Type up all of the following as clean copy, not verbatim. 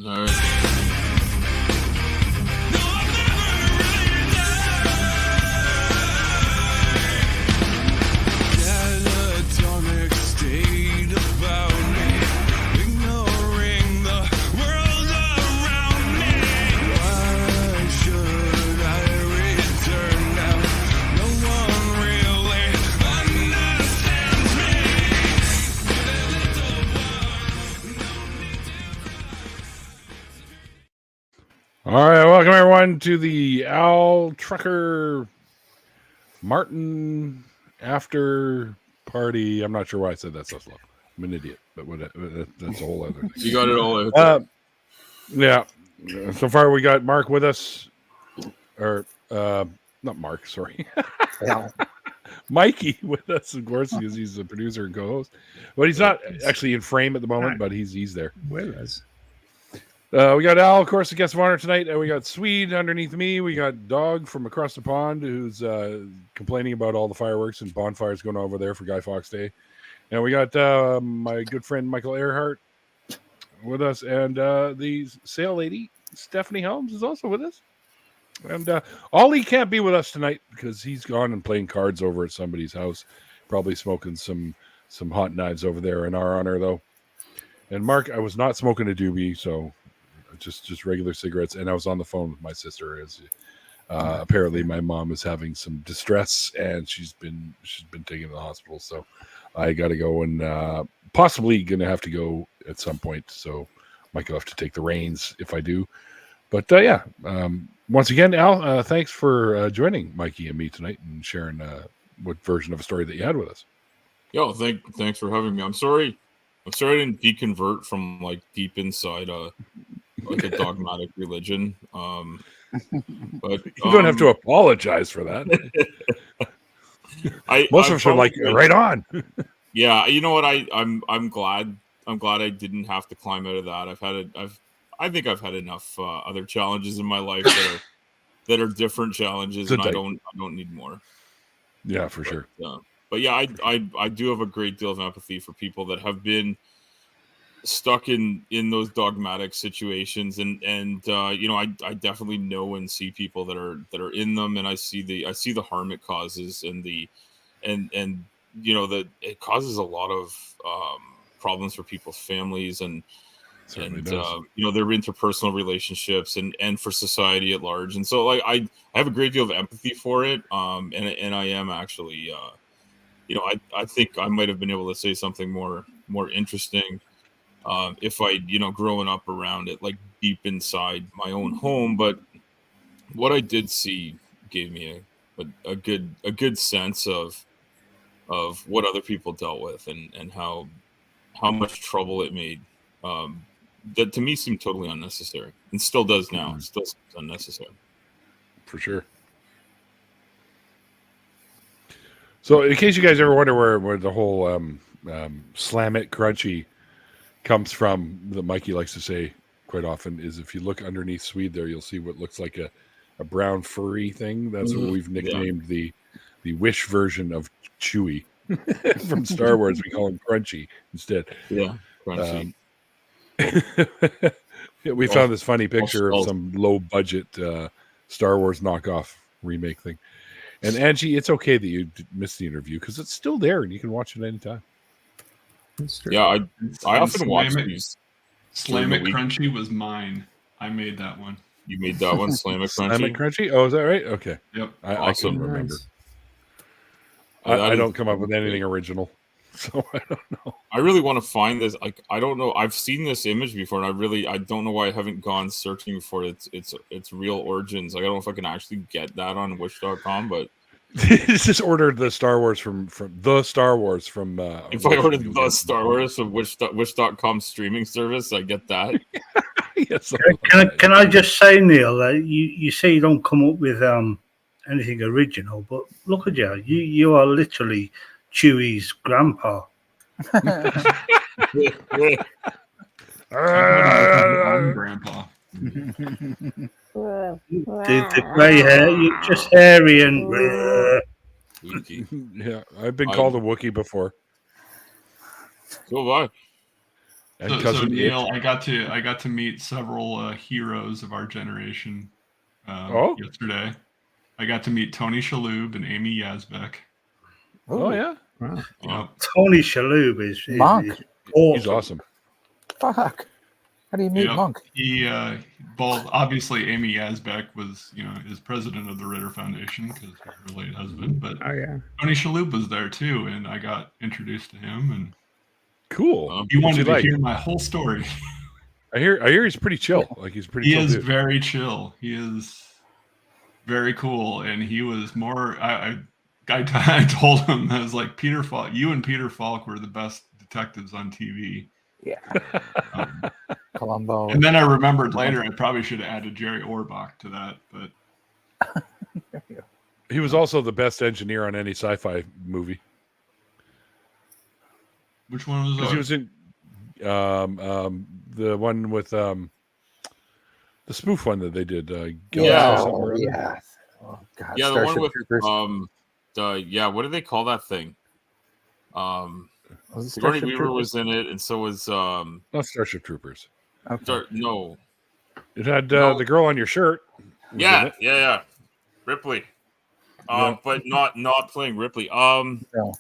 All right. All right, welcome everyone to the Al Trucker Martin after party. I'm not sure why I said that so slow. I'm an idiot, but that's a whole other thing. You got it all out there. Yeah. So far, we got Mark with us, or not Mark, sorry, Mikey with us, of course, because he's the producer and co-host. But he's not actually in frame at the moment, but he's there. With us. We got Al, of course, the guest of honor tonight, and we got Swede underneath me. We got Dog from across the pond who's complaining about all the fireworks and bonfires going over there for Guy Fawkes Day. And we got my good friend Michael Earhart with us, and the sail lady Stephanie Helms is also with us. And Ollie can't be with us tonight because he's gone and playing cards over at somebody's house, probably smoking some hot knives over there in our honor, though. And Mark, I was not smoking a doobie, so just regular cigarettes, and I was on the phone with my sister as apparently my mom is having some distress and she's been taken to the hospital, so I got to go and possibly gonna have to go at some point, so might have to take the reins if I do. But once again, Al, thanks for joining Mikey and me tonight and sharing what version of a story that you had with us. Yo, thanks for having me. I'm sorry I didn't deconvert from like deep inside like a dogmatic religion. But you don't have to apologize for that. Most of us are like, right on. Yeah, you know what? I'm glad I didn't have to climb out of that. I think I've had enough other challenges in my life that are different challenges, and I don't need more. Yeah, for sure. But yeah, I do have a great deal of empathy for people that have been stuck in those dogmatic situations, and I definitely know and see people that are in them, and I see the harm it causes, and that it causes a lot of problems for people's families and their interpersonal relationships and for society at large. And so like I have a great deal of empathy for it, and I am actually I think I might have been able to say something more interesting if I growing up around it, like deep inside my own home. But what I did see gave me a good sense of what other people dealt with and how much trouble it made, that to me seemed totally unnecessary, and still does now. It still seems unnecessary. For sure. So in case you guys ever wonder where the whole slam it crunchy comes from, that Mikey likes to say quite often, is if you look underneath Swede there, you'll see what looks like a brown furry thing. That's what we've nicknamed the Wish version of Chewie from Star Wars. We call him Crunchy instead. Yeah, Crunchy. We found this funny picture of some low budget Star Wars knockoff remake thing. And Angie, it's okay that you missed the interview because it's still there and you can watch it anytime. Yeah, I often watch these. Slam It Crunchy was mine. I made that one. You made that one, Slam It Crunchy? Slam It Crunchy? Oh, is that right? Okay. Yep. I couldn't remember. I don't come up with anything original, so I don't know. I really want to find this. Like, I don't know. I've seen this image before, and I don't know why I haven't gone searching for its real origins. Like, I don't know if I can actually get that on Wish.com, but just ordered the Star Wars from the Star Wars from. If I ordered the Star Wars from Wish.com streaming service, I get that. Yes. Can I just say, Neil, you say you don't come up with anything original, but look at you. You are literally Chewie's grandpa. I'm grandpa. The grey hair, you're just hairy and. Yeah, I've been called a Wookiee before. So have And So cousin Neil, Itch. I got to meet several heroes of our generation Oh? yesterday. I got to meet Tony Shalhoub and Amy Yazbek. Oh yeah. Wow. Yep. Tony Shalhoub is Monk. He's awesome. Fuck. How do you meet Yep. Monk? He both obviously Amy Yazbek was is president of the Ritter Foundation because of her late husband, but Oh yeah. Tony Shalhoub was there too, and I got introduced to him, and Cool. he What's wanted to like? hear my whole story. I hear he's pretty chill. Like he's pretty He chill is dude. very chill. He is very cool, and he was more. I told him, I was like, Peter Falk, you and Peter Falk were the best detectives on TV. Yeah. Um, Columbo. and then I remembered later I probably should have added Jerry Orbach to that, but He was also the best engineer on any sci-fi movie. which one was Because that? he was in the one with the spoof one that they did. Galaxy Yeah. or something or other. Yeah. Oh God. Yeah, the Starship one with Troopers. what do they call that thing? Was it Sigourney Starship Weaver Troopers? was in it, and so was Not Starship Troopers. Okay. no. It had No. the girl on your shirt. was in Yeah, it. yeah. Ripley. Yeah. But not playing Ripley. No.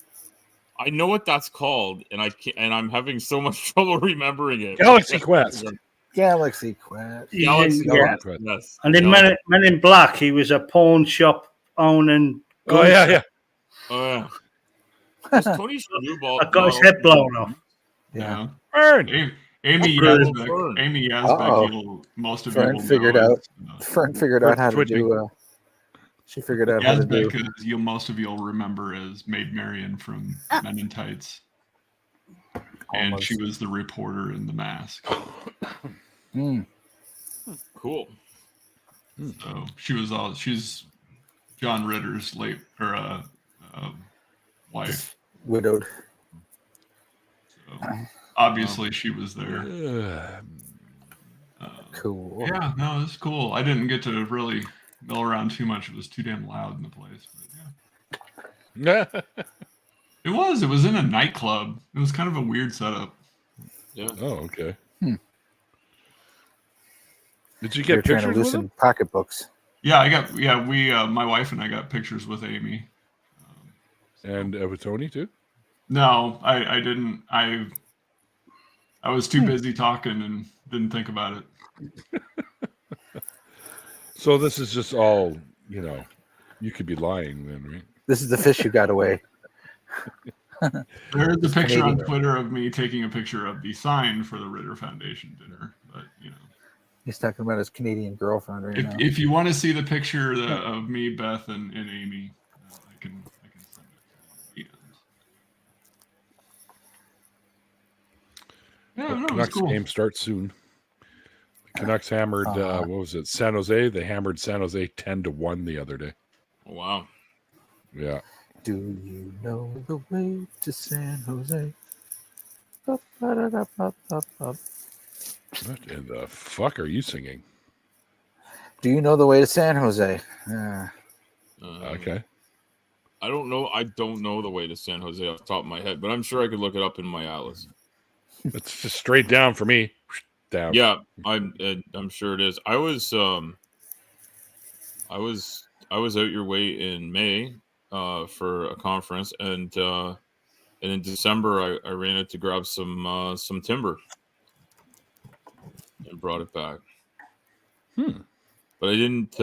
I know what that's called, and I'm having so much trouble remembering it. Galaxy Quest. Galaxy Quest. Galaxy Yeah. Quest. Yes. And in Galaxy- Men in Black, he was a pawn shop owning. Oh yeah. Oh yeah. Was Tony Shalhoub I got his head blown off. Yeah. Burn. Amy Good. Yazbek. Amy Yazbek. Most of Fern you will figured know out. Fern figured out how to Twitching. do. She figured out how to do. Yazbek, as most of you'll remember, as Maid Marian from Men in Tights, and Almost. she was the reporter in The Mask. Mm. Cool. So she's John Ritter's late wife. Widowed. So obviously she was there. Cool. Yeah, no, it's cool. I didn't get to really mill around too much. It was too damn loud in the place. But yeah. It was in a nightclub. It was kind of a weird setup. Yeah. Oh, okay. Did you They're get trying to pictures with loosen him? We pocketbooks. my wife and I got pictures with Amy. And with Tony too? No, I didn't. I was too busy talking and didn't think about it. So this is just all, you could be lying then, right? This is the fish who got away. There is a picture on Canadian. Twitter of me taking a picture of the sign for the Ritter Foundation dinner. But He's talking about his Canadian girlfriend right now. if you want to see the picture of me, Beth, and Amy, I can send it. Yeah, no, it was Canucks cool. game starts soon. The Canucks hammered, what was it, San Jose? They hammered San Jose 10-1 the other day. Oh, wow. Yeah. Do you know the way to San Jose? Ba-ba-da-da-ba-ba-ba. What in the fuck are you singing? Do you know the way to San Jose? Okay. I don't know. I don't know the way to San Jose off the top of my head, but I'm sure I could look it up in my atlas. It's just straight down for me. Down. Yeah, I'm sure it is. I was out your way in May for a conference, and in December I ran it to grab some timber and brought it back. But I didn't.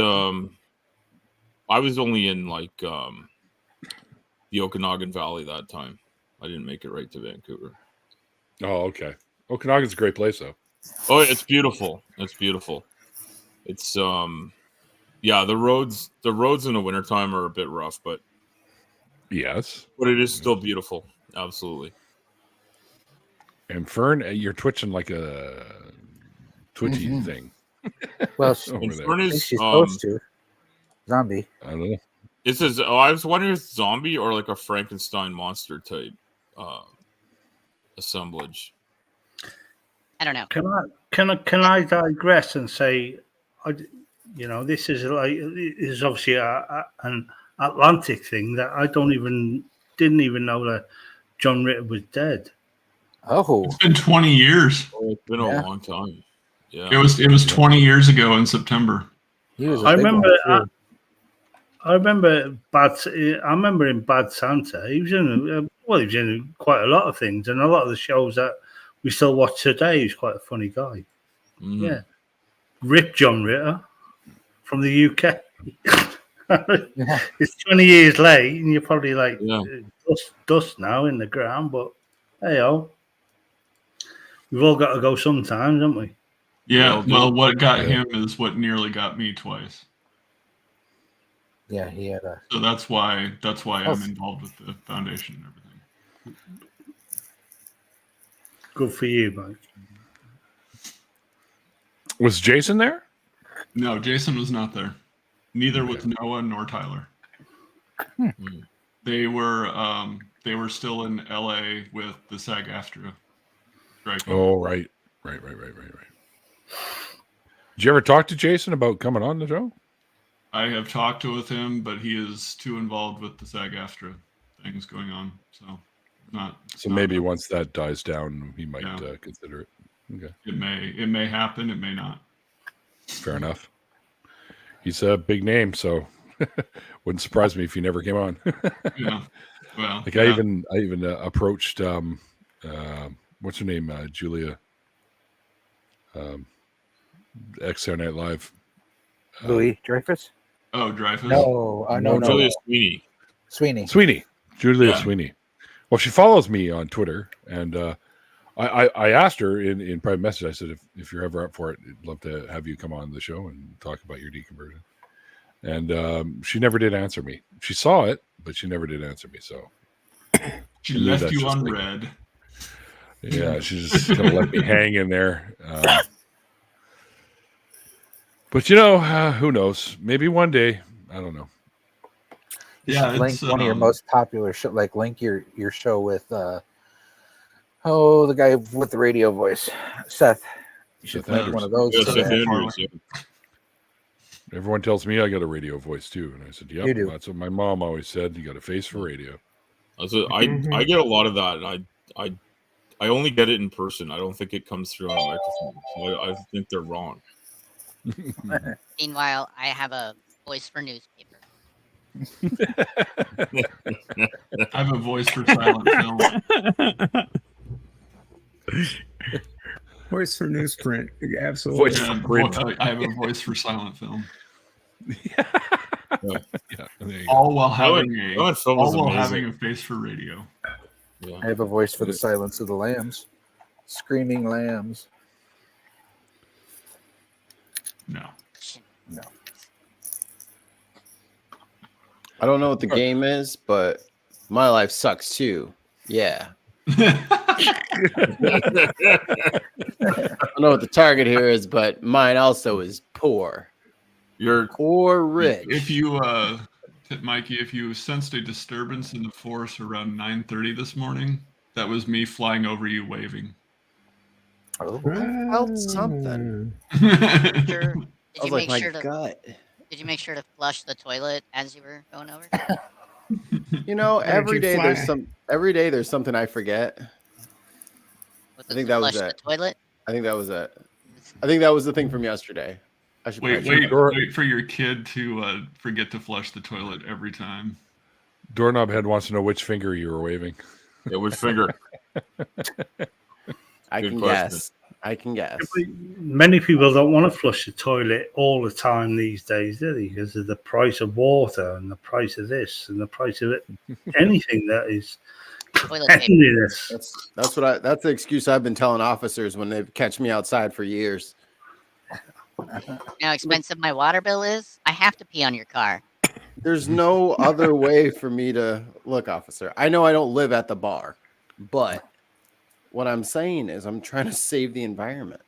I was only in the Okanagan Valley that time. I didn't make it right to Vancouver. Oh, okay. Okanagan's a great place, though. Oh, it's beautiful. It's beautiful. It's yeah, the roads in the wintertime are a bit rough, but Yes. it is still beautiful. Absolutely. And Fern, you're twitching like a twitchy thing. Well, over And there. Fern I think is she's supposed to. Zombie. I don't know. it says I was wondering if it's zombie or like a Frankenstein monster type assemblage. I don't know. Can I digress and say, this is obviously an Atlantic thing that I didn't even know that John Ritter was dead. Oh, It's been 20 years. Oh, it's been a long time. Yeah. It was 20 years ago in September. he was. I remember. One, I remember in Bad Santa. He was in he was in quite a lot of things, and a lot of the shows that we still watch today. He's quite a funny guy. Mm. Yeah, Rip John Ritter from the UK. It's 20 years late, and you're probably like dust now in the ground. But hey, we've all got to go sometimes, haven't we? Yeah. Well, what got him is what nearly got me twice. Yeah, he had a. So that's why I'm involved with the foundation and everything. Good for you, Mike. Was Jason there? No, Jason was not there. Neither was Noah nor Tyler. They were still in LA with the SAG-AFTRA strike. Oh, right. Did you ever talk to Jason about coming on the show? I have talked with him, but he is too involved with the SAG-AFTRA things going on. So maybe once that dies down, he might consider it. Okay. It may happen. It may not. Fair enough. He's a big name, so wouldn't surprise me if he never came on. Yeah. Well, like I even approached what's her name, Julia, ex Saturday Night Live. Louis Dreyfus? Oh, Dreyfus? No. Julia Sweeney. Julia Sweeney. Well, she follows me on Twitter, and I asked her in private message. I said, if you're ever up for it, I'd love to have you come on the show and talk about your deconversion. And she never did answer me. She saw it, but she never did answer me. So she left you on red. Yeah, she's just gonna let me hang in there. But who knows? Maybe one day. I don't know. Yeah, link one of your most popular show. Like link your show with the guy with the radio voice, Seth. You should link one of those. Yeah, Seth Andrews, yeah. Everyone tells me I got a radio voice too, and I said, "Yep, that's what my mom always said. You got a face for radio." I get a lot of that, and I only get it in person. I don't think it comes through on a microphone. So I think they're wrong. Meanwhile, I have a voice for newspaper. I have a voice for silent film. Voice for newsprint. Absolutely. Voice for print. I have a voice for silent film. All while having a face for radio. Yeah. I have a voice for the Silence of the Lambs. Screaming lambs. No. I don't know what the game is, but my life sucks too. Yeah. I don't know what the target here is, but mine also is poor. You're or rich. If you, Mikey, if you sensed a disturbance in the force around 9:30 this morning, that was me flying over you, waving. Oh, I felt something. Did you like, make sure my gut. Did you make sure to flush the toilet as you were going over? Every day there's something I forget. I think that was it. The toilet? I think that was it. I think that was the thing from yesterday. I should wait for your kid to forget to flush the toilet every time. Doorknob Head wants to know which finger you were waving. Yeah, which finger? I can guess. Many people don't want to flush the toilet all the time these days, do they? Because of the price of water and the price of this and the price of anything that is cleanliness. That's the excuse I've been telling officers when they catch me outside for years. You know how expensive my water bill is? I have to pee on your car. There's no other way for me to look, officer. I know I don't live at the bar, but what I'm saying is I'm trying to save the environment.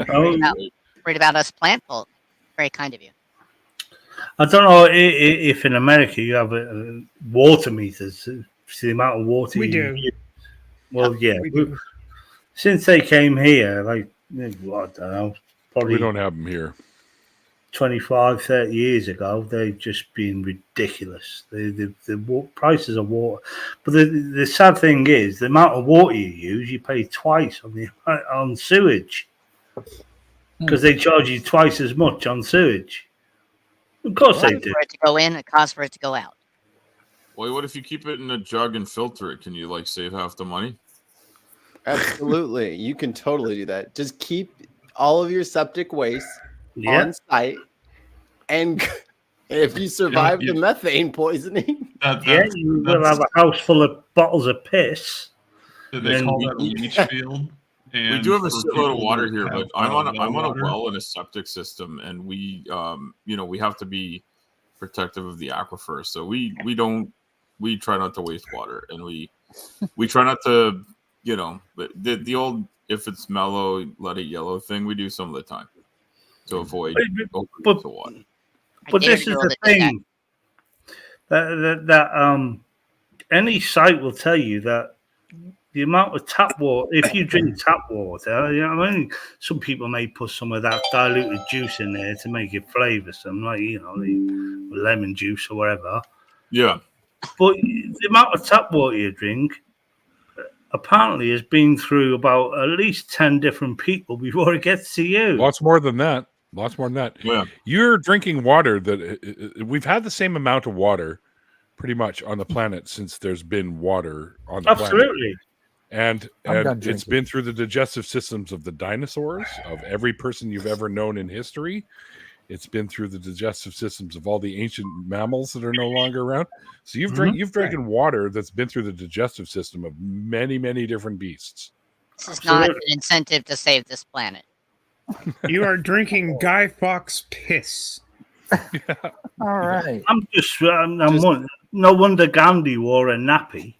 Worried about us plant folk. Very kind of you. I don't know if in America you have water meters. See the amount of water we do. Use. Well, yeah. Since they came here, like, I don't know. Probably we don't have them here. 25, 30 years ago, they've just been ridiculous. The prices of water. But the sad thing is, the amount of water you use, you pay twice on sewage. Because they charge you twice as much on sewage. Of course they do. For it to go in, it costs for it to go out. Well, what if you keep it in a jug and filter it? Can you like save half the money? Absolutely. You can totally do that. Just keep all of your septic waste on site. And if you survive the methane poisoning, you will have a house full of bottles of piss. They call that a leach field. We do have a shitload of water here, but I'm on a well and a septic system, and we we have to be protective of the aquifer. So we try not to waste water, and we try not to, the old if it's mellow, let it yellow thing we do some of the time to avoid the water. But this is the thing that any site will tell you that the amount of tap water, if you drink tap water, I mean, some people may put some of that diluted juice in there to make it flavoursome, like, the lemon juice or whatever. Yeah. But the amount of tap water you drink apparently has been through about at least 10 different people before it gets to you. Lots more than that. Yeah. You're drinking water that we've had the same amount of water pretty much on the planet since there's been water on the planet. Absolutely. And it's been through the digestive systems of the dinosaurs, of every person you've ever known in history. It's been through the digestive systems of all the ancient mammals that are no longer around. So you've drinking water that's been through the digestive system of many, many different beasts. This is not an incentive to save this planet. You are drinking Guy Fawkes piss. All right. No wonder Gandhi wore a nappy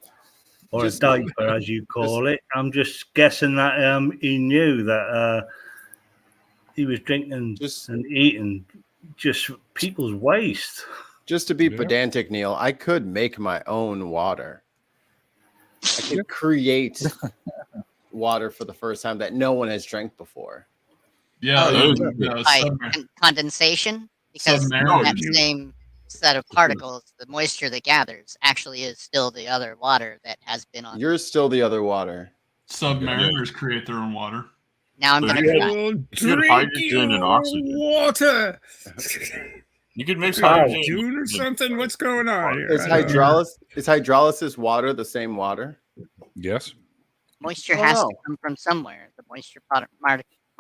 or a diaper, as you call it. I'm just guessing that he knew that he was drinking and eating just people's waste. Just to be pedantic, Neil, I could make my own water. I could create water for the first time that no one has drank before. Yeah, condensation, because that same set of particles, the moisture that gathers, actually is still the other water that has been on. You're still the other water. Submariners create their own water. Now I'm going to drink hydrogen and oxygen. Water. You could mix hydrogen June or something. What's going on here? Is hydrolysis water the same water? Yes. Moisture has to come from somewhere. The moisture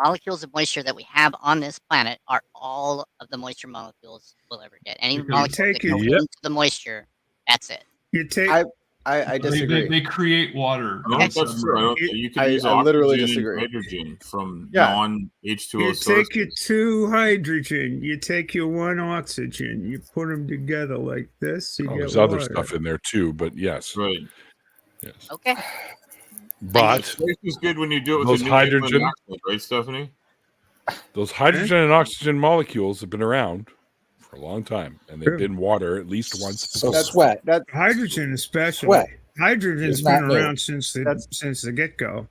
molecules of moisture that we have on this planet are all of the moisture molecules we'll ever get. Any molecule that goes into the moisture, that's it. You take. I disagree. They create water. That's true. You can use literally oxygen disagree. and hydrogen from non-H2O You sources. take your 2 hydrogen, you take your 1 oxygen, you put them together like this. There's other stuff in there too, but yes. Right. Yes. Okay. But it is good when you do it with those hydrogen, right, Stephanie? Those hydrogen and oxygen molecules have been around for a long time, and they've been water at least once. So sweat. Hydrogen, especially. Sweat. Hydrogen's been around since the get-go.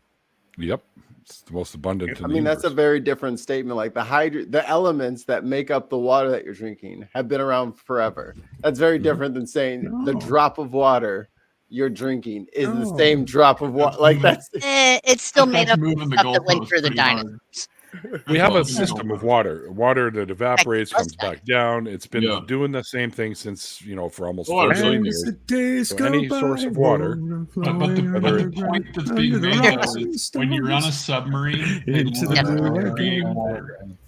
Yep, it's the most abundant. I mean, that's a very different statement. Like the elements that make up the water that you're drinking have been around forever. That's very different than saying the drop of water you're drinking is the same drop of water. Like that's it's still made up of stuff that went through the dinosaurs. We have a system of water that evaporates, comes back down. It's been doing the same thing since, for almost 4 million years. So any source of water. But the point that's being made is when you're on a submarine,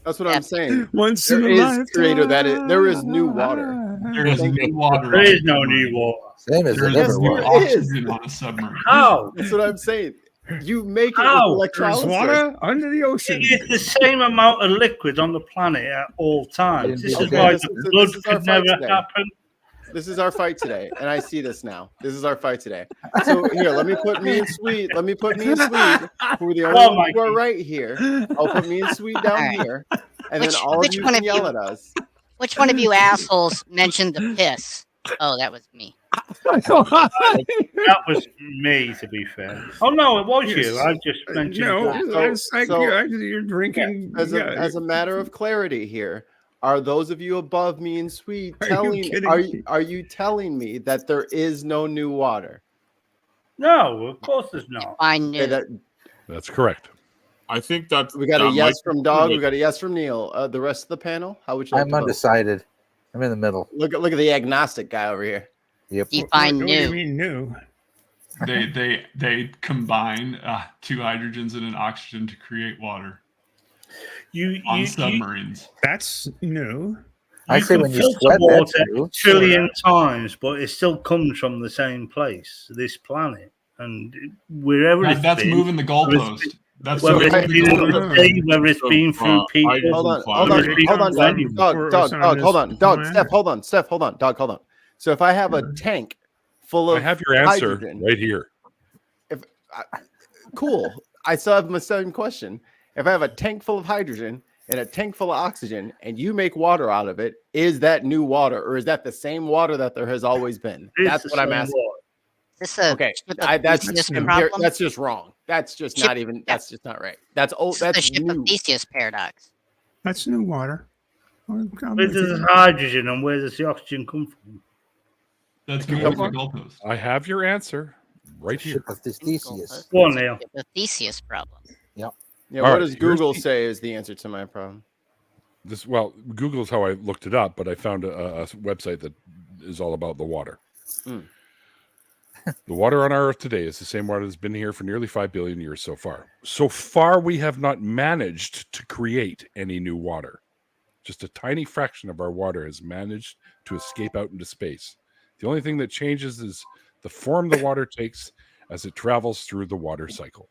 that's what I'm saying. Once there is creator there is new water. There is new water. There is no new water. Same as oxygen on a submarine. How? That's what I'm saying. You make it with electrolysis. Water under the ocean. It's the same amount of liquid on the planet at all times. This is why the blood could never happen. This is our fight today, and I see this now. This is our fight today. So here, let me put me in Swede. Who are the only ones who are right here. I'll put me and Swede down here, and then all of you can yell at us. Which one of you assholes mentioned the piss? Oh, that was me. That was me, to be fair. Oh no, it was you. I just mentioned. You're drinking. As a matter of clarity here, Are those of you above me and Sweet telling? Are you telling me that there is no new water? No, of course there's not. I knew. That's correct. I think that We got a yes from Dog. We got a yes from Neil. The rest of the panel, how would you like I'm to undecided. vote? I'm in the middle. Look at the agnostic guy over here. Yep. Define What do you mean new? They combine 2 hydrogens and an oxygen to create water. On submarines. That's new. I say when you sweat water a trillion times, but it still comes from the same place, this planet, and wherever it's that's been, moving the goalpost. That's whether it's been through people. Hold on, Dog, hold on, Dog, Steph, hold on, Dog, hold on. So if I have a tank full of, I have your answer hydrogen, right here. Cool. I still have my same question. If I have a tank full of hydrogen and a tank full of oxygen, and you make water out of it, is that new water, or is that the same water that there has always been? That's what I'm asking. Okay, that's just wrong. That's just not even. That's just not right. That's old. That's the ship of Theseus paradox. That's new water. Where does the hydrogen and where does the oxygen come from? That's moving the goalpost. I have your answer right here. Ship of Theseus. Go on, Neil. The Theseus problem. Yep. Yeah. What does Google say is the answer to my problem? Google is how I looked it up, but I found a website that is all about the water. Mm. The water on our Earth today is the same water that's been here for nearly 5 billion years so far. So far, we have not managed to create any new water. Just a tiny fraction of our water has managed to escape out into space. The only thing that changes is the form the water takes as it travels through the water cycle.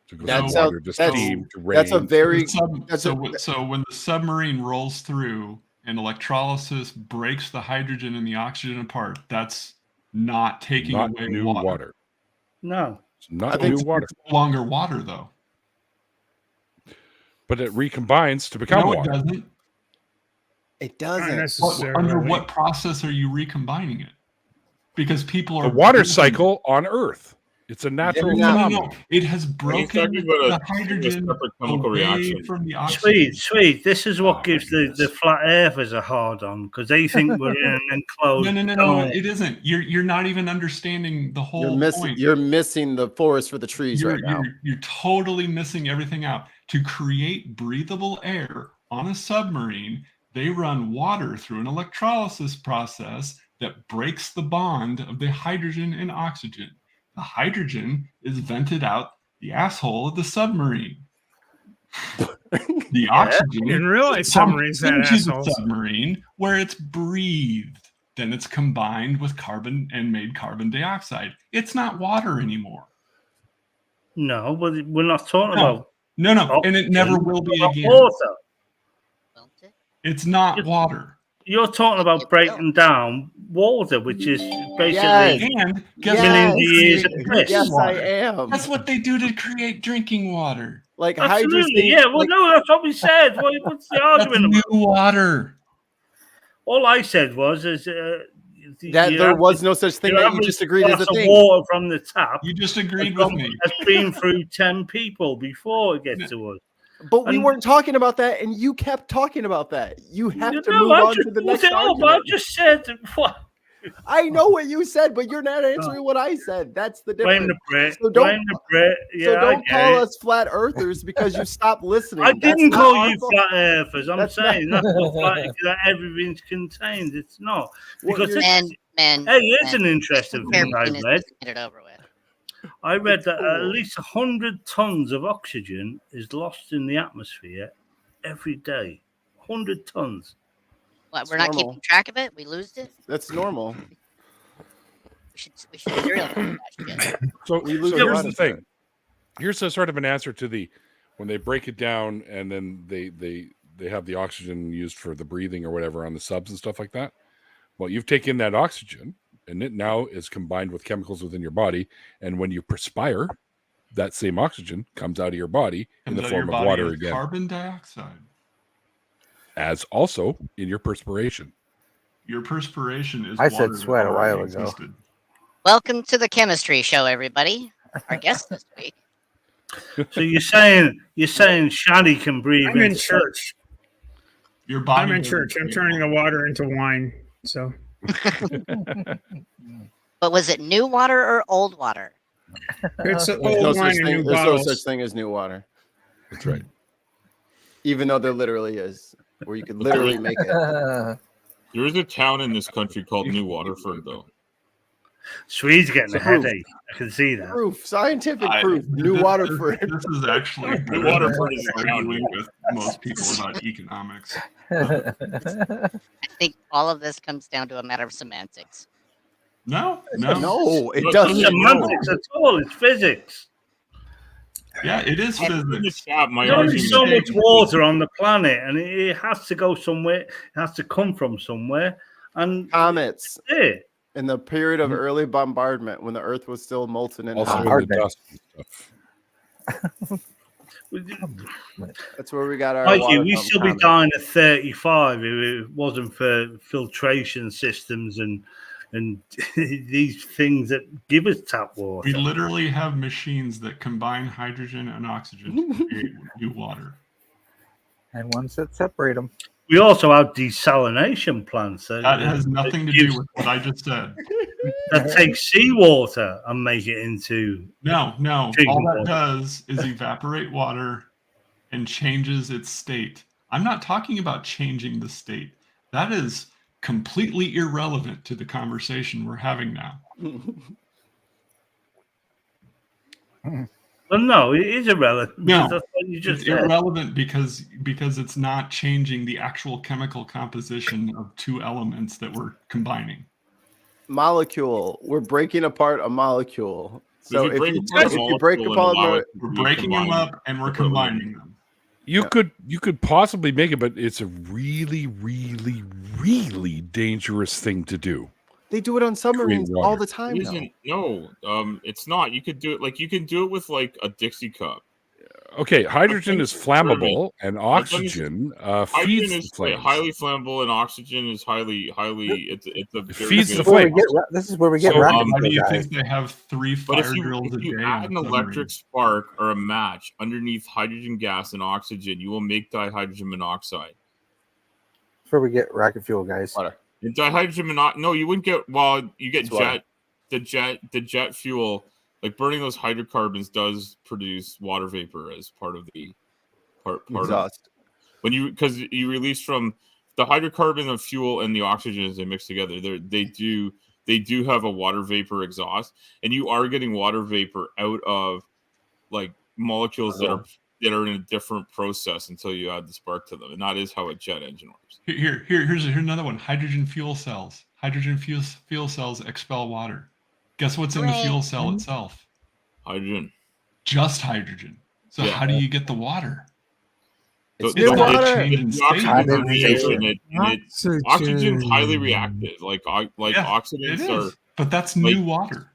So it goes from water to steam to rain. That's a very so when the submarine rolls through and electrolysis breaks the hydrogen and the oxygen apart, that's not taking away new water. No, it's not new water. It's no longer water though. But it recombines to become water. It doesn't. Not necessarily. Under what process are you recombining it? Because people are the water cycle on Earth. It's a natural phenomenon. No. It has broken the hydrogen away from the oxygen. Sweet. This is what gives the flat earthers a hard on, because they think we're in an enclosed. No, it isn't. You're not even understanding the whole point. You're missing the forest for the trees right now. You're totally missing everything out. To create breathable air on a submarine, they run water through an electrolysis process that breaks the bond of the hydrogen and oxygen. The hydrogen is vented out the asshole of the submarine. The oxygen I didn't realize submarines had assholes. The submarine where it's breathed. Then it's combined with carbon and made carbon dioxide. It's not water anymore. No, but we're not talking about. No, and it never will be again. Water. It's not water. You're talking about breaking down water, which is basically millions of years of piss. Yes, I am. That's what they do to create drinking water. Like absolutely, hydrogen. yeah. Well, no, that's what we said. What's the argument? That's new water. All I said was that there was no such thing. That you just agreed as a thing. Water from the tap. You just agreed with me. Has been through 10 people before it gets to us. But we weren't talking about that, and you kept talking about that. You have to move on to the next argument. I just said what? I know what you said, but you're not answering what I said. That's the difference. Blame the Brit. So don't call us flat earthers because you stopped listening. I didn't call you flat earthers. I'm saying that's what that everything's contained. It's not. Because here's an interesting thing I read. Get it over with. I read that at least 100 tons of oxygen is lost in the atmosphere every day. 100 tons. What, we're not keeping track of it? We lose it? That's normal. We should serial that shit. So here's the thing. Here's a sort of an answer to when they break it down and then they have the oxygen used for the breathing or whatever on the subs and stuff like that. Well, you've taken that oxygen and it now is combined with chemicals within your body. And when you perspire, that same oxygen comes out of your body in the form of water again. Carbon dioxide. As also in your perspiration. Your perspiration is I said sweat a while ago. Welcome to the chemistry show, everybody. Our guest this week. So you're saying Shani can breathe? I'm in church. Your body. I'm in church. I'm turning the water into wine. So. But was it new water or old water? It's There's old no wine such in thing. new There's no bottles. such thing as new water. That's right. Even though there literally is, where you could literally make it. There is a town in this country called New Waterford, though. Swede's getting a headache. I can see that. Proof, scientific proof. New Waterford. This is actually New Waterford is arguing with most people about economics. I think all of this comes down to a matter of semantics. No, it doesn't. Semantics at all. It's physics. Yeah, it is physics. There's so much water on the planet, and it has to go somewhere. It has to come from somewhere. And comets. In the period of early bombardment, when the Earth was still molten and hard dust and stuff. That's where we got our. We'd still be dying at 35 if it wasn't for filtration systems and these things that give us tap water. We literally have machines that combine hydrogen and oxygen to create new water. And ones that separate them. We also have desalination plants. That has nothing to do with what I just said. That takes seawater and make it into... No. All that does is evaporate water and changes its state. I'm not talking about changing the state. That is completely irrelevant to the conversation we're having now. Well, no, it is irrelevant. No, that's what you just it's irrelevant because it's not changing the actual chemical composition of two elements that we're combining. Molecule. We're breaking apart a molecule. So if you break apart, we're breaking them up and we're combining them. You could possibly make it, but it's a really, really, really dangerous thing to do. They do it on submarines all the time. No, it's not. You could do it you can do it with like a Dixie cup. Okay, hydrogen is flammable, and oxygen feeds the flames. Highly flammable, and oxygen is highly. It's a feeds the flame. This is where we get. Why do you think they have 3 fire drills a day? If you add an electric spark or a match underneath hydrogen gas and oxygen, you will make dihydrogen monoxide. That's where we get rocket fuel, guys. Water. And dihydrogen monoxide. No, you wouldn't get. Well, you get the jet fuel. Like burning those hydrocarbons does produce water vapor as part of the part exhaust. Because you release from the hydrocarbon of fuel and the oxygen as they mix together, they do have a water vapor exhaust, and you are getting water vapor out of like molecules that are in a different process until you add the spark to them, and that is how a jet engine works. Here's another one. Hydrogen fuel cells. Hydrogen fuel cells expel water. Guess what's in the fuel cell itself? Hydrogen. Just hydrogen. So how do you get the water? Oxygen's highly reactive. Like oxidants are. But that's new water.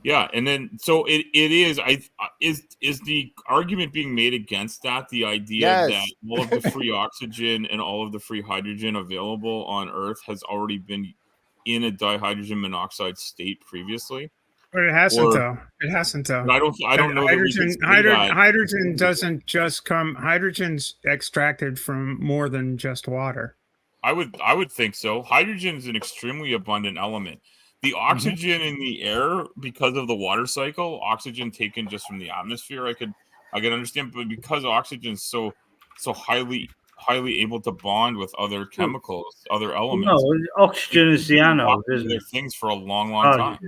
Yeah, and then so it is. Is the argument being made against that the idea that all of the free oxygen and all of the free hydrogen available on Earth has already been in a dihydrogen monoxide state previously? But it hasn't though. It hasn't though. I don't know. Hydrogen doesn't just come. Hydrogen's extracted from more than just water. I would think so. Hydrogen is an extremely abundant element. The oxygen in the air, because of the water cycle, oxygen taken just from the atmosphere, I could understand, but because oxygen is so highly able to bond with other chemicals, other elements. No, oxygen is the anode, isn't it? Things for a long time.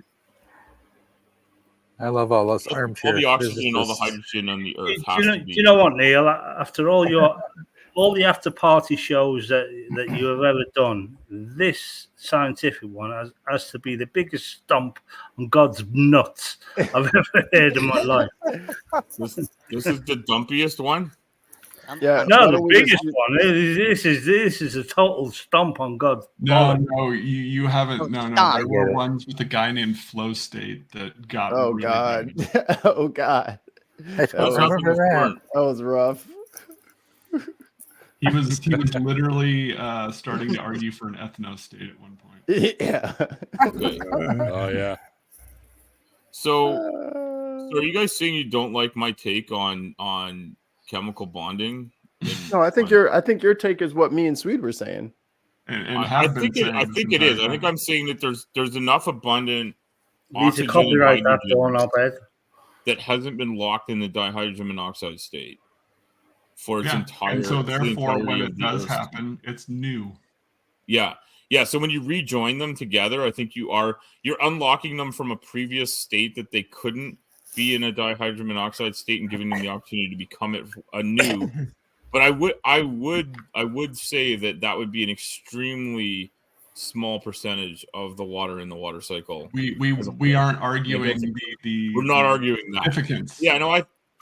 I love all those armchair. All the oxygen, all the hydrogen on the Earth has to be. Do you know what, Neil? After all the after party shows that you have ever done, this scientific one has to be the biggest stomp on God's nuts I've ever heard in my life. This is the dumpiest one. Yeah, no, the biggest one. This is a total stomp on God's. No, you haven't. No. There were ones with a guy named Flow State that got. Oh really God! big. Oh God! That was rough. He was literally starting to argue for an ethno state at one point. Yeah. Oh yeah. So are you guys saying you don't like my take on chemical bonding No, I think your take is what me and Swede were saying. And I think it is. I think I'm saying that there's enough abundant oxygen copyright that on that hasn't been locked in the dihydrogen monoxide state for its entire. And so therefore, when it does happen, it's new. Yeah. So when you rejoin them together, I think you're unlocking them from a previous state that they couldn't be in a dihydrogen monoxide state and giving them the opportunity to become it anew. But I would say that would be an extremely small percentage of the water in the water cycle. We aren't arguing we're not arguing that. Significance. Yeah, no,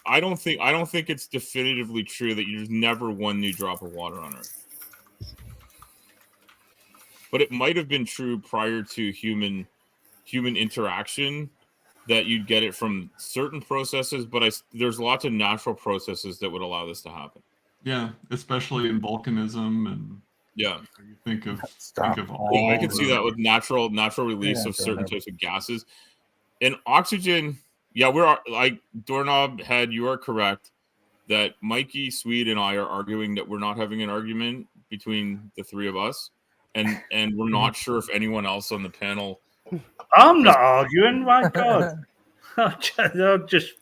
I don't think it's definitively true that there's never one new drop of water on Earth. But it might have been true prior to human interaction that you'd get it from certain processes, but there's lots of natural processes that would allow this to happen. Yeah, especially in volcanism and you think of all. I can see that with natural release of certain types of gases. And oxygen, we're like Doorknob Head, you are correct that Mikey, Swede, and I are arguing that we're not having an argument between the three of us. And we're not sure if anyone else on the panel. I'm not arguing, my God. Just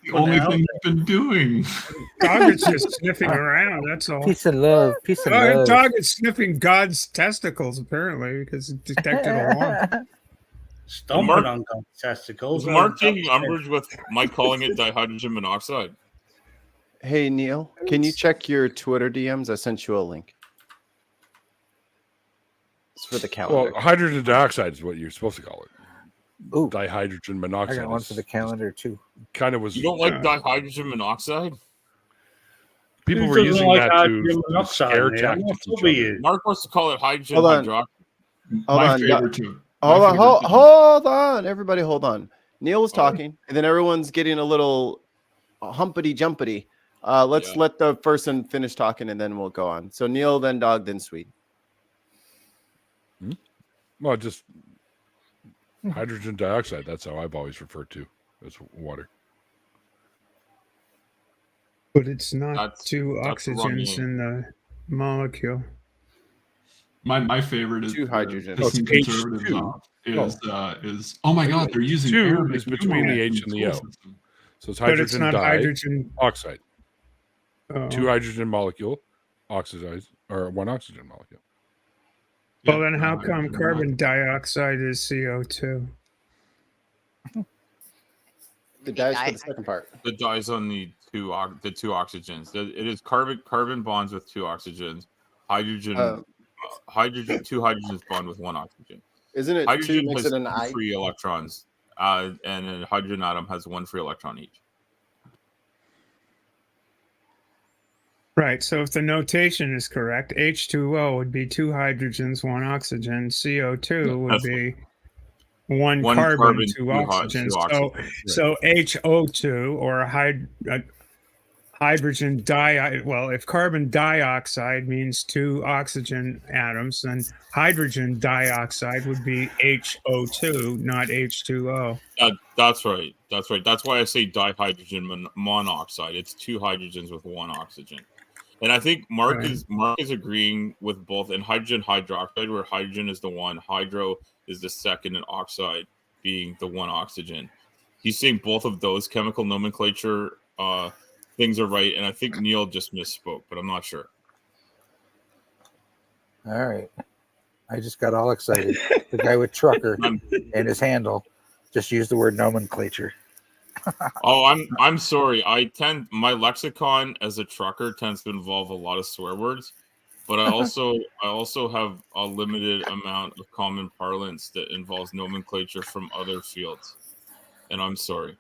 the only thing you've been doing. Dog is just sniffing around. That's all. Peace and love. Peace and love. Dog is sniffing God's testicles apparently because it detected alarm. Stomping on God's testicles. Is Mark taking umbrage with Mike calling it dihydrogen monoxide? Hey Neil, can you check your Twitter DMs? I sent you a link. It's for the calendar. Well, hydrogen dioxide is what you're supposed to call it. Ooh, dihydrogen monoxide. I got one for the calendar too. Kind of was. You don't like dihydrogen monoxide? People were using that to scare tactics. Mark wants to call it hydrogen hydroxide. Hold on, everybody, hold on. Neil was talking, and then everyone's getting a little humpity jumpity. Let's let the person finish talking, and then we'll go on. So Neil, then Dog, then Swede. Well, just hydrogen dioxide. That's how I've always referred to as water. But it's not two oxygens in the molecule. My favorite is two hydrogen. Is oh my God, they're using two is between the H and the O. So it's hydrogen hydrogen oxide. Two hydrogen molecule oxidized or one oxygen molecule. Well, then how come carbon dioxide is CO2? The di's for the second part. The di's on the two oxygens. It is carbon bonds with two oxygens. Hydrogen, two hydrogens bond with one oxygen. Isn't it hydrogen two has an I? free electrons, and a hydrogen atom has one free electron each. Right. So if the notation is correct, H2O would be two hydrogens, one oxygen. CO2 would be one carbon, two oxygens. So HO2 or hydrogen dioxide. Well, if carbon dioxide means two oxygen atoms, then hydrogen dioxide would be HO2, not H2O. That's right. That's why I say dihydrogen monoxide. It's two hydrogens with one oxygen. And I think Mark is agreeing with both in hydrogen hydroxide, where hydrogen is the one, hydro is the second, and oxide being the one oxygen. He's saying both of those chemical nomenclature things are right, and I think Neil just misspoke, but I'm not sure. All right. I just got all excited. The guy with trucker and his handle just used the word nomenclature. I'm sorry. My lexicon as a trucker tends to involve a lot of swear words, but I also have a limited amount of common parlance that involves nomenclature from other fields, and I'm sorry.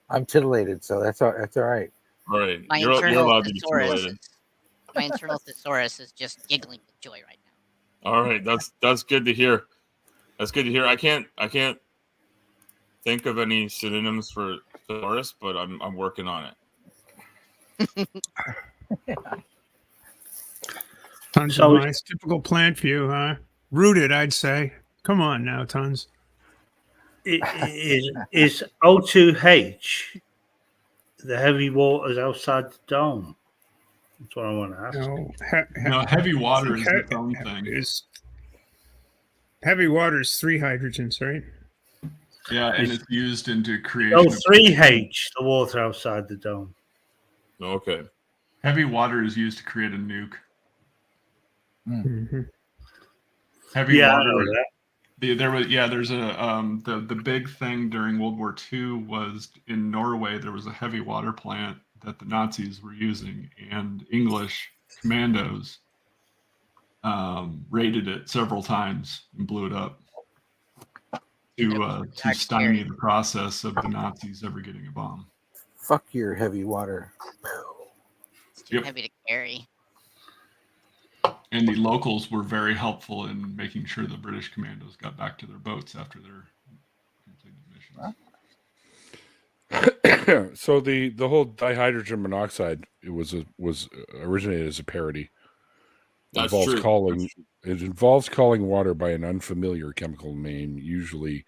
I'm titillated, so that's all right. All right, you're allowed to be titillated. My internal thesaurus is just giggling with joy right now. All right, that's good to hear. That's good to hear. I can't think of any synonyms for thesaurus, but I'm working on it. Tons of nice, typical plant view, huh? Rooted, I'd say. Come on now, Tons. Is O2H the heavy waters outside the dome? That's what I want to ask. No, heavy water is its own thing. Heavy water is 3 hydrogens, right? Yeah, and it's used into creation. Oh, 3H, the water outside the dome. Okay. Heavy water is used to create a nuke. Mm-hmm. Heavy water. There's the big thing during World War II was in Norway. There was a heavy water plant that the Nazis were using, and English commandos raided it several times and blew it up to stymie the process of the Nazis ever getting a bomb. Fuck your heavy water. It's too heavy to carry. And the locals were very helpful in making sure the British commandos got back to their boats after their completed missions. So the whole dihydrogen monoxide was originated as a parody. It involves calling water by an unfamiliar chemical name, usually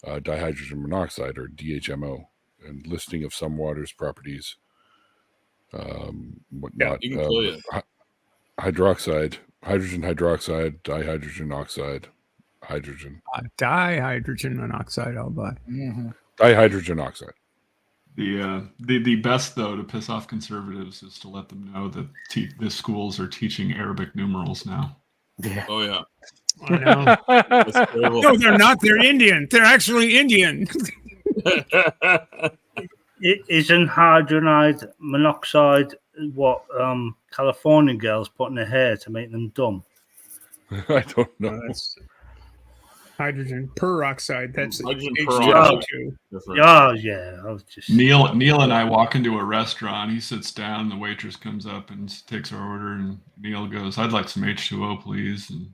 dihydrogen monoxide or DHMO, and listing of some water's properties. Whatnot. Hydroxide, hydrogen hydroxide, dihydrogen oxide, hydrogen. Dihydrogen monoxide, I'll buy. Mm-hmm. Dihydrogen oxide. The best, though, to piss off conservatives is to let them know that the schools are teaching Arabic numerals now. Yeah. Oh, yeah. I know. No, they're not. They're Indian. They're actually Indian. Isn't hydrogen monoxide what Californian girls put in their hair to make them dumb? I don't know. That's hydrogen peroxide. That's H2O2. Yeah. I was just Neil and I walk into a restaurant. He sits down. The waitress comes up and takes our order. And Neil goes, "I'd like some H2O, please." And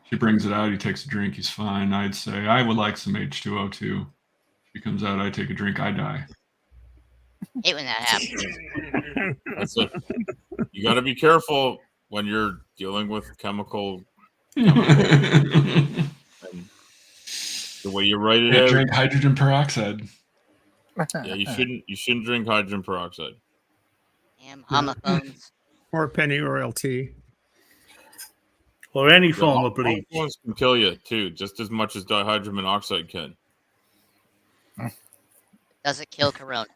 she brings it out. He takes a drink. He's fine. I'd say, "I would like some H2O too." She comes out. I take a drink. I die. I hate when that happens. That's it. You got to be careful when you're dealing with chemical. The way you write it, drink hydrogen peroxide. Yeah, you shouldn't drink hydrogen peroxide. Damn homophones. Or pennyroyal tea. Or any form of bleach. Homophones can kill you too, just as much as dihydrogen monoxide can. Does it kill corona?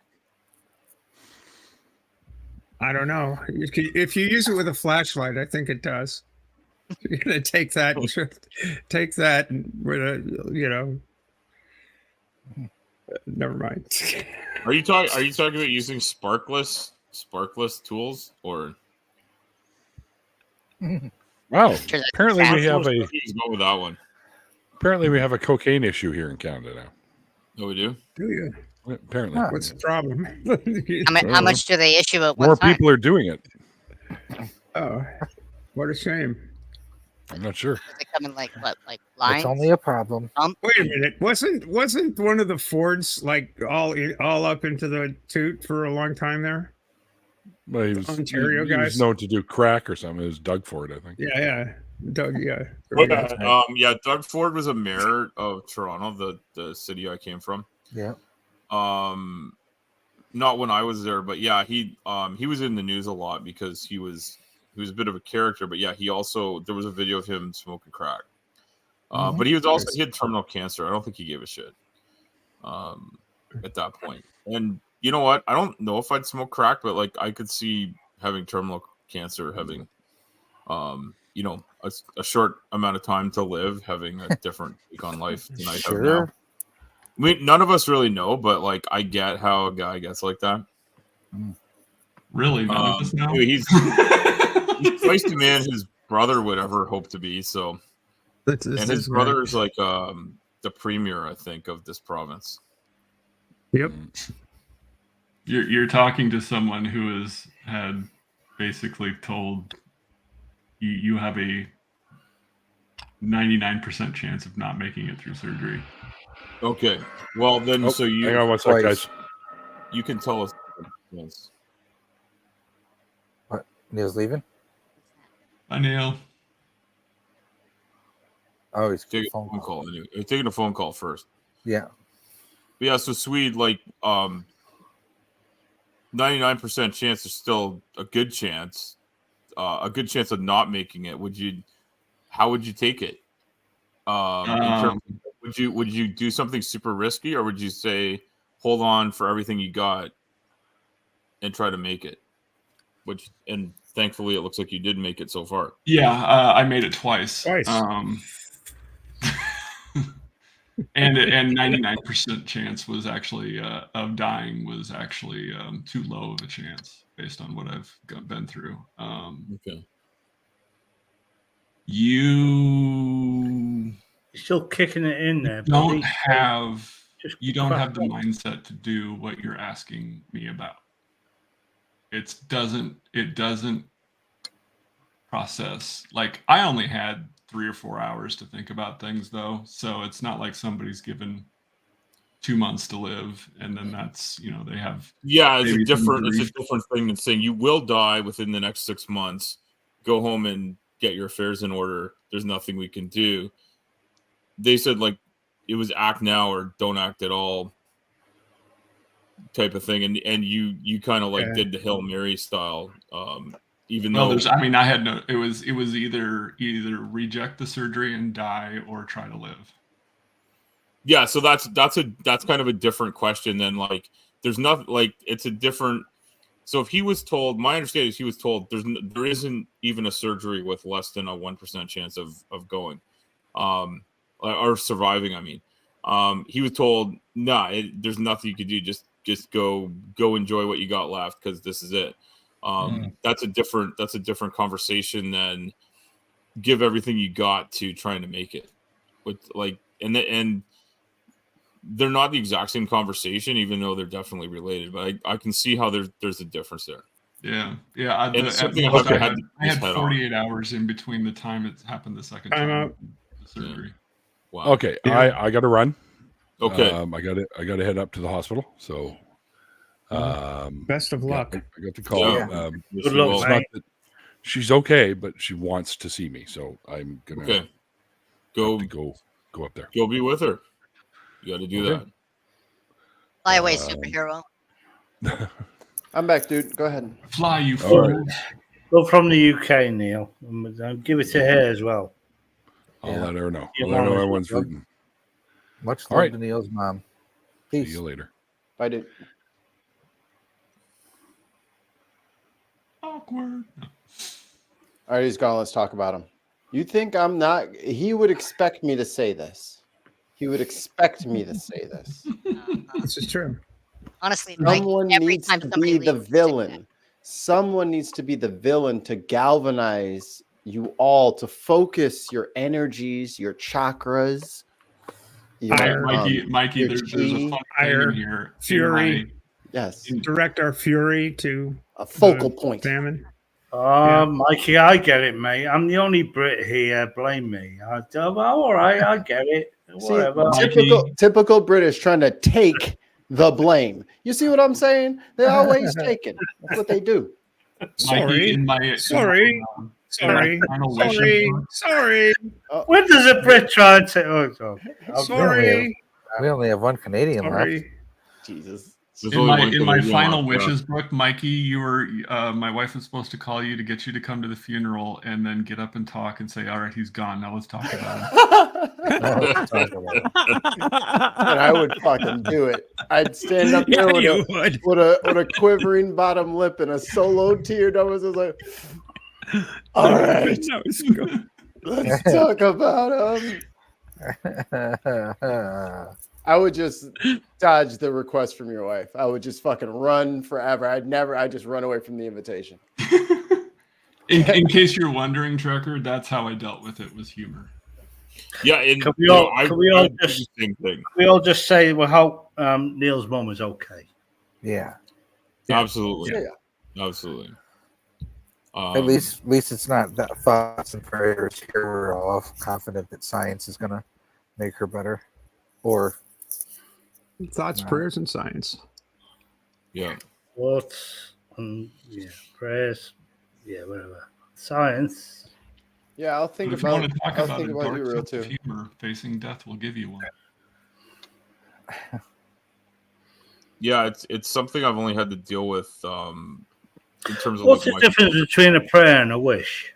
I don't know. If you use it with a flashlight, I think it does. You're gonna take that with a, never mind. Are you talking about using sparkless tools or? Wow. Apparently we have go with that one. Apparently we have a cocaine issue here in Canada now. Oh, we do? Do you? Apparently. What's the problem? How much do they issue at one More time? people are doing it. Oh, what a shame. I'm not sure. They come in like lines? It's only a problem. Wait a minute. Wasn't one of the Fords like all up into the toot for a long time there? Well, he was Ontario he was known to do crack or something. It was Doug Ford, I think. Yeah. Doug, yeah. Doug Ford was a mayor of Toronto, the city I came from. Yeah. Not when I was there, but yeah, he was in the news a lot because he was a bit of a character, but yeah, there was a video of him smoking crack. But he had terminal cancer. I don't think he gave a shit at that point. And you know what? I don't know if I'd smoke crack, but like I could see having terminal cancer, having a short amount of time to live, having a different take on life than I have now. I mean, none of us really know, but like I get how a guy gets like that. Really? None of us know? He's twice the man his brother would ever hope to be. So, and his brother is like the premier, I think, of this province. Yep. You're talking to someone who has had basically told you have a 99% chance of not making it through surgery. Okay. Well, then, so you hang on one sec, guys. You can tell us. Yes. What? Neil's leaving? Bye, Neil. Oh, he's taking a phone call. Anyway. He's taking a phone call first. Yeah. But yeah. So Swede, like, 99% chance is still a good chance of not making it. How would you take it? Would you do something super risky, or would you say hold on for everything you got and try to make it? And thankfully it looks like you did make it so far. Yeah, I made it twice. And 99% chance was actually of dying was actually too low of a chance based on what I've been through. Okay. You're still kicking it in there. You don't have the mindset to do what you're asking me about. It doesn't process. Like, I only had 3 or 4 hours to think about things, though, so it's not like somebody's given 2 months to live and then that's, they have. Yeah, it's a different thing than saying you will die within the next 6 months. Go home and get your affairs in order. There's nothing we can do. They said, like, it was act now or don't act at all type of thing, and you kind of did the Hail Mary style. Even though I had no. It was either reject the surgery and die or try to live. Yeah, so that's kind of a different question than like there's nothing like it's a different. So if he was told, my understanding is he was told there isn't even a surgery with less than a 1% chance of going, or surviving. I mean, he was told, there's nothing you could do. Just go enjoy what you got left because this is it. That's a different conversation than give everything you got to trying to make it. With and they're not the exact same conversation, even though they're definitely related. But I can see how there's a difference there. Yeah. I had 48 hours in between the time it happened the second time. The surgery. Yeah. Wow. Okay, yeah. I got to run. Okay. I got to head up to the hospital. So, best of luck. I got the call. Yeah. Good luck, not that she's okay, but she wants to see me, so I'm gonna go up there. Go be with her. You got to do that. Fly away, superhero. I'm back, dude. Go ahead. Fly, you fool. Right. Go from the UK, Neil. Give it to her as well. I'll let her know. I'll let her know everyone's rooting. Much love to Neil's mom. Peace. See you later. Bye, dude. Awkward. All right, he's gone. Let's talk about him. You think I'm not? He would expect me to say this. He would expect me to say this. This is true. Honestly, someone needs to be the villain. Someone needs to be the villain to galvanize you all, to focus your energies, your chakras. Mikey, there's a funny thing in here. Fury. Yes. Direct our fury to a focal point. Famine. Mikey, I get it, mate. I'm the only Brit here. Blame me. All right, I get it. Whatever. Typical British trying to take the blame. You see what I'm saying? They're always taking. That's what they do. Sorry. Sorry. When does a Brit try and say, sorry. We only have one Canadian left. Jesus. In my final wishes book, Mikey, you were my wife was supposed to call you to get you to come to the funeral and then get up and talk and say, all right, he's gone. Now let's talk about him. And I would fucking do it. I'd stand up there with a quivering bottom lip and a solo tear. I was like, all right, let's talk about him. I would just dodge the request from your wife. I would just fucking run forever. I'd just run away from the invitation. In case you're wondering, Trekker, that's how I dealt with it, was humor. Yeah, can we all just say we hope Neil's mom is okay? Yeah. Absolutely. Yeah. Absolutely. At least it's not that thoughts and prayers here. We're all confident that science is gonna make her better. Or thoughts, prayers, and science. Yeah. Prayers. Yeah, whatever. Science. Yeah, I'll think if about. You want to talk I'll about think a about dark you real sense of humor. Facing death will give you one. yeah, it's something I've only had to deal with in terms of what's the difference between a prayer and a wish?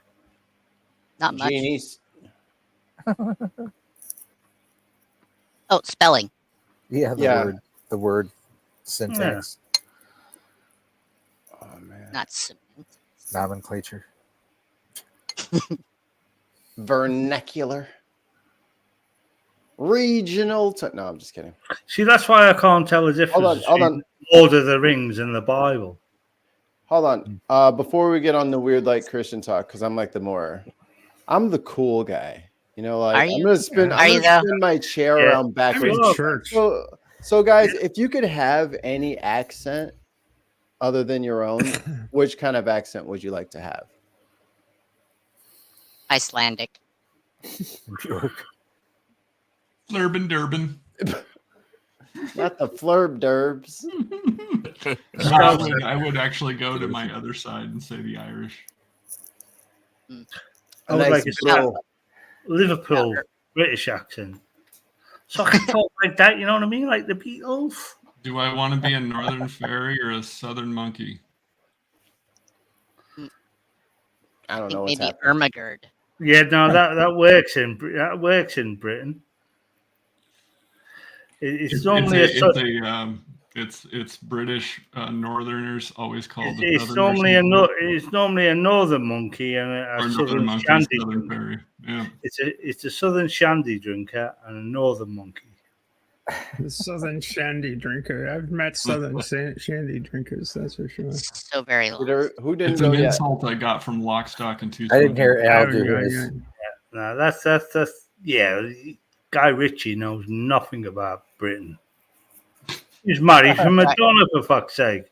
Not much. Genies. Oh, spelling. Yeah, the word syntax. Oh man. Not semantics. Nomenclature. Vernacular. Regional. No, I'm just kidding. See, that's why I can't tell the difference between Lord of the Rings and the Bible. Hold on. Before we get on the weird like Christian talk, because I'm like I'm the cool guy. You know, like I'm gonna spin my chair around backwards. Church. So guys, if you could have any accent other than your own, which kind of accent would you like to have? Icelandic. Flurban Durban. Not the flurb derbs. I would actually go to my other side and say the Irish. I would like a Liverpool British accent. So I can talk like that, you know what I mean? Like the Beatles. Do I want to be a northern fairy or a southern monkey? I don't know what's maybe happening. Ermagerd. Yeah, no, that works in Britain. It's normally it's British Northerners always called the it's normally a northern monkey and a southern shandy drinker. Fairy. Yeah. It's a southern shandy drinker and a northern monkey. The southern shandy drinker. I've met southern shandy drinkers. That's for sure. So very long. Who didn't It's know an yet? insult I got from Lock, Stock, and Two I didn't hear Al do Yeah, his. yeah. No, that's yeah. Guy Ritchie knows nothing about Britain. He's married to Madonna, for fuck's sake.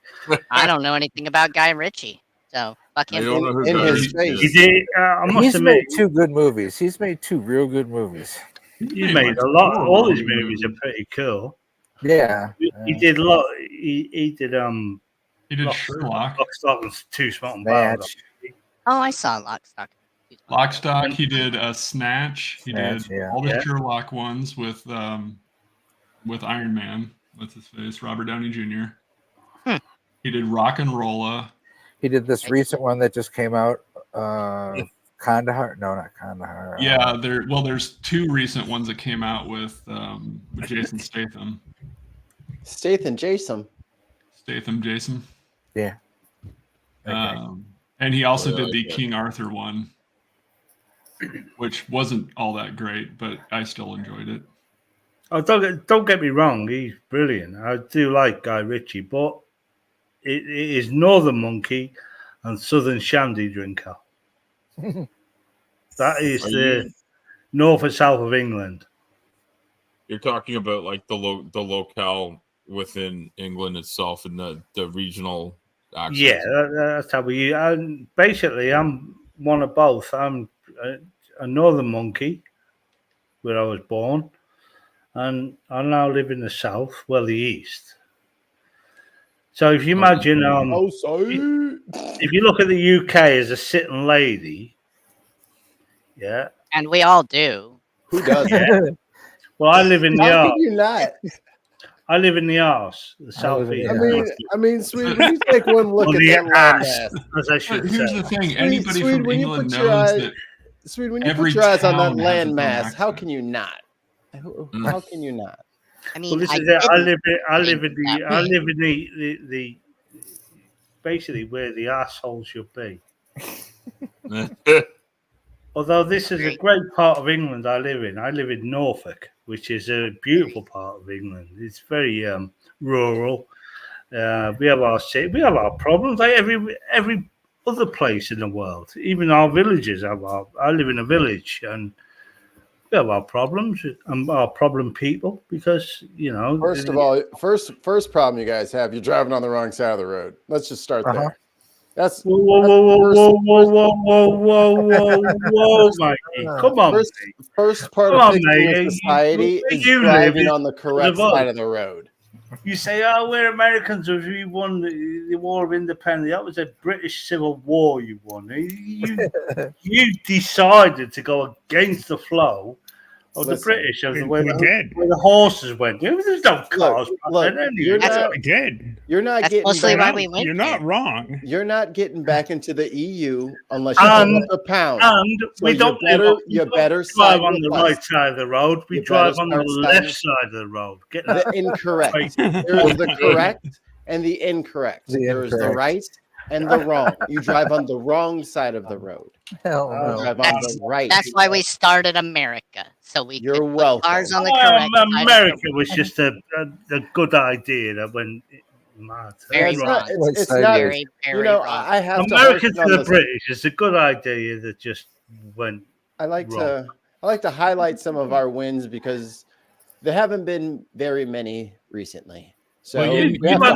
I don't know anything about Guy Ritchie, so fuck him. In his face. He did. I must He's admit, made 2 good movies. He's made 2 real good movies. he's made a lot. All his movies are pretty cool. Yeah. He did a lot. He did Sherlock. Lock, Stock, and Two Smoking Barrels. Oh, I saw Lock, Stock. Lock, Stock. He did Snatch. He did yeah. all the Sherlock ones with Iron Man. What's his face? Robert Downey Jr. He did Rock and Rolla. He did this recent one that just came out. Kandahar? No, not Kandahar. Yeah, there's 2 recent ones that came out with Jason Statham. Jason. Yeah. And he also did the King Arthur one, which wasn't all that great, but I still enjoyed it. Oh, don't get me wrong. He's brilliant. I do like Guy Ritchie, but it is Northern Monkey and Southern Shandy Drinker. That is the north and south of England. You're talking about like the locale within England itself and the regional accents. Yeah, that's how we. Basically, I'm one of both. I'm a Northern Monkey, where I was born, and I now live in the south, well, the east. So if you imagine, if you look at the UK as a sitting lady, yeah, and we all do. Who does that? Yeah. Well, I live in the How arse. can you not? I live in the arse, the southeast. I mean, Swede, when you take one look at that landmass, as I should Here's say. the thing: anybody Swede, from when you England put your knows eyes, that. Swede, when you every put your eyes on that town has its own landmass, how accent. can you not? How can you not? I mean, Well, I live in the basically where the asshole should be. Although this is a great part of England I live in. I live in Norfolk, which is a beautiful part of England. It's very rural. We have our city, we have our problems like every other place in the world. Even our villages have I live in a village and we have our problems and our problem people because, you know. First of all, first problem you guys have, you're driving on the wrong side of the road. Let's just start there. That's whoa, Mikey. Come on. First part of fixing society is driving on the correct side of the road. You say, oh, we're Americans. We won the War of Independence. That was a British Civil War you won. You decided to go against the flow Oh, the British, where the horses went. There's no cars. You're not getting mostly why we went. You're not wrong. You're not getting back into the EU unless you give up a pound. And so we don't you better drive on the right side of the road. We drive on the left side of the road. Get the incorrect. There is the correct and the incorrect. There is the right and the wrong. You drive on the wrong side of the road. Hell no. Drive on the right. That's why we started America, so we You're could welcome. put cars on the correct side. America was just a good idea that when very wrong. It's not very, very wrong. I have America to the British is a good idea that just went. I like to highlight some of our wins because there haven't been very many recently. So you've never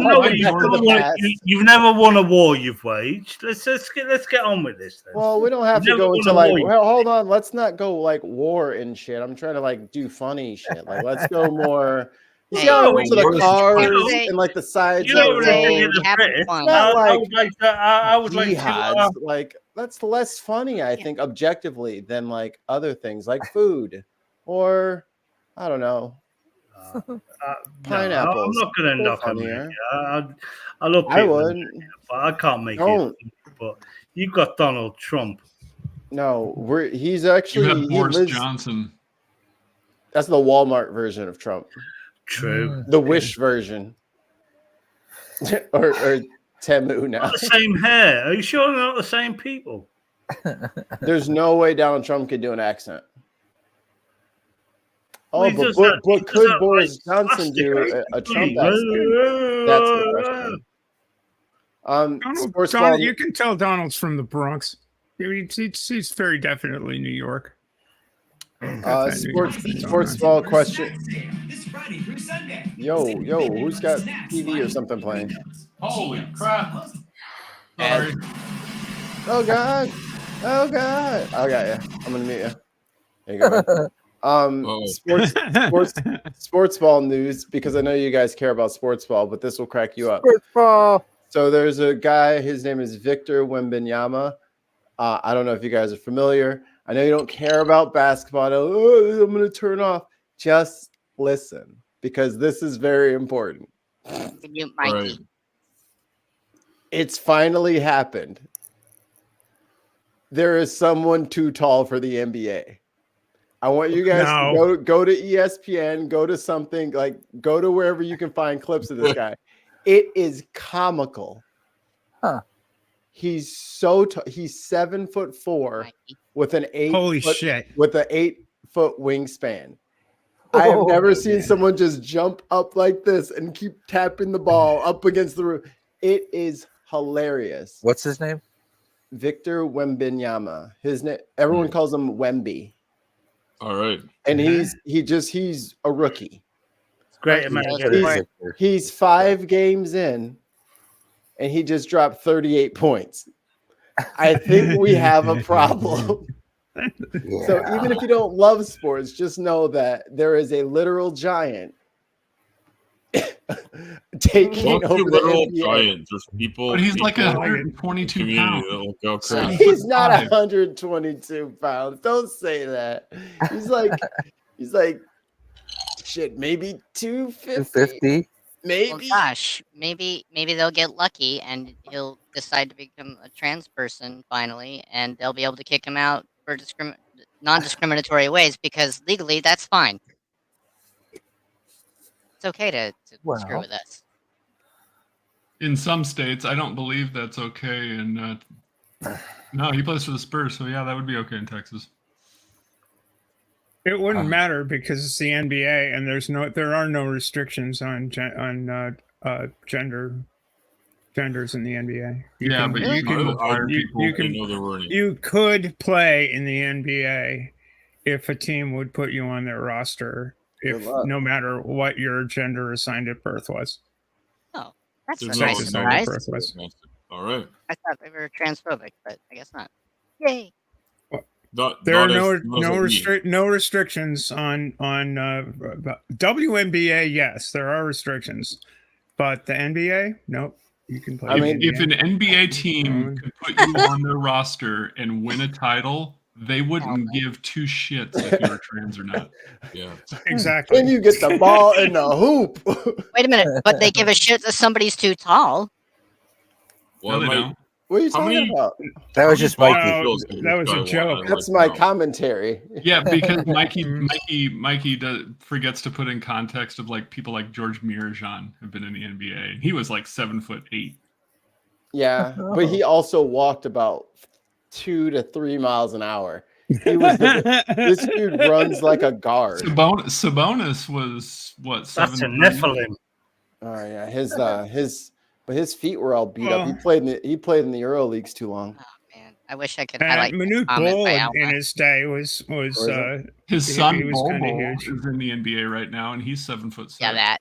won a war you've waged. Let's get on with this then. Well, we don't have to go into hold on, let's not go like war and shit. I'm trying to like do funny shit. Like let's go more. You see how I went to the cars and like the sides of the road. I would like to like that's less funny, I think, objectively than like other things like food or I don't know. Pineapples. No, I'm not going to knock on you. I love people. I would, but I can't make it. But you've got Donald Trump. No, he's actually you have Boris Johnson. That's the Walmart version of Trump. True. The Wish version. or Temu now. Not the same hair. Are you sure they're not the same people? There's no way Donald Trump could do an accent. Oh, but could Boris Johnson do a Trump accent? That's the question. You can tell Donald's from the Bronx. He's very definitely New York. Sports ball question. Yo, who's got TV or something playing? Holy crap! Sorry. Oh God! Oh yeah, I'm gonna mute you. There you go. Sports ball news, because I know you guys care about sports ball, but this will crack you up. Sports ball. So there's a guy, his name is Victor Wembanyama. I don't know if you guys are familiar. I know you don't care about basketball. Oh, I'm going to turn off. Just listen, because this is very important. Right. It's finally happened. There is someone too tall for the NBA. I want you guys to go to ESPN, go to something like go to wherever you can find clips of this guy. It is comical. Huh. He's so he's 7'4" with an 8-foot wingspan. I have never seen someone just jump up like this and keep tapping the ball up against the roof. It is hilarious. What's his name? Victor Wembanyama. His name. Everyone calls him Wemby. All right. And he's a rookie. Great American. He's 5 games in, and he just dropped 38 points. I think we have a problem. Yeah. So even if you don't love sports, just know that there is a literal giant taking over the NBA. Giant. There's people. But he's like 122 pounds. He's not 122 pounds. Don't say that. He's like shit, maybe 250. Maybe. Well, gosh, maybe they'll get lucky and he'll decide to become a trans person finally, and they'll be able to kick him out for non-discriminatory ways because legally that's fine. It's okay to screw with us. In some states, I don't believe that's okay. And no, he plays for the Spurs, so yeah, that would be okay in Texas. It wouldn't matter because it's the NBA, and there are no restrictions on genders in the NBA. You could play in the NBA if a team would put you on their roster, no matter what your gender assigned at birth was. Oh, that's a nice surprise. All right. I thought they were transphobic, but I guess not. Yay. There are no restrictions on WNBA. Yes, there are restrictions, but the NBA, nope. You can play. If an NBA team could put you on their roster and win a title, They wouldn't give two shits if you were trans or not. Yeah, exactly. And you get the ball in the hoop. Wait a minute, but they give a shit that somebody's too tall. Well, no, they don't. What are you talking about? That was just Mikey. That was a joke. That's my commentary. Yeah, because Mikey forgets to put in context of like people like George Mirajan have been in the NBA. He was like 7'8". Yeah, but he also walked about 2 to 3 miles an hour. He was this dude runs like a guard. Sabonis was what? That's a Nephilim. Oh yeah, his feet were all beat up. He played in the Euro leagues too long. Oh man, I wish I could highlight. Manute Bol in his day was his son Bol is in the NBA right now, and he's 7'6". Yeah, that.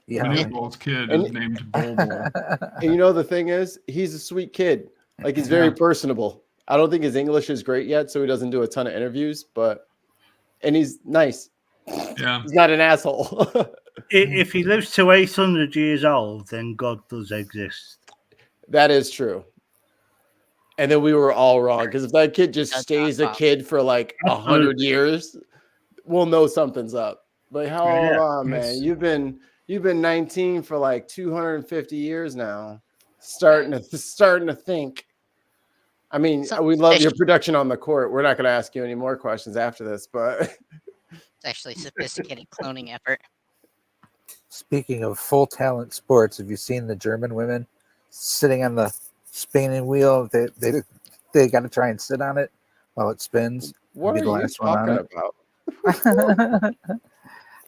Yeah, Manute Bol's kid is named Bol. And you know the thing is, he's a sweet kid. Like he's very personable. I don't think his English is great yet, so he doesn't do a ton of interviews. And he's nice. Yeah, he's not an asshole. If he lives to 800 years old, then God does exist. That is true. And then we were all wrong, because if that kid just stays a kid for like 100 years, we'll know something's up. Like, how old on, man? You've been 19 for like 250 years now. Starting to think. I mean, we love your production on the court. We're not going to ask you any more questions after this, but it's actually a sophisticated cloning effort. Speaking of full talent sports, have you seen the German women sitting on the spinning wheel? They got to try and sit on it while it spins. What are you talking about?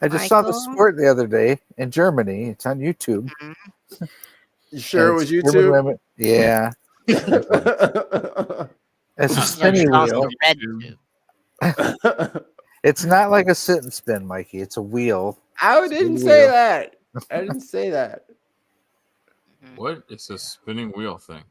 I just saw the sport the other day in Germany. It's on YouTube. Mm-hmm. You sure it was YouTube? Women. Yeah. It's a spinning wheel. It's not like a sit and spin, Mikey. It's a wheel. I didn't say that. I didn't say that. What? It's a spinning wheel thing.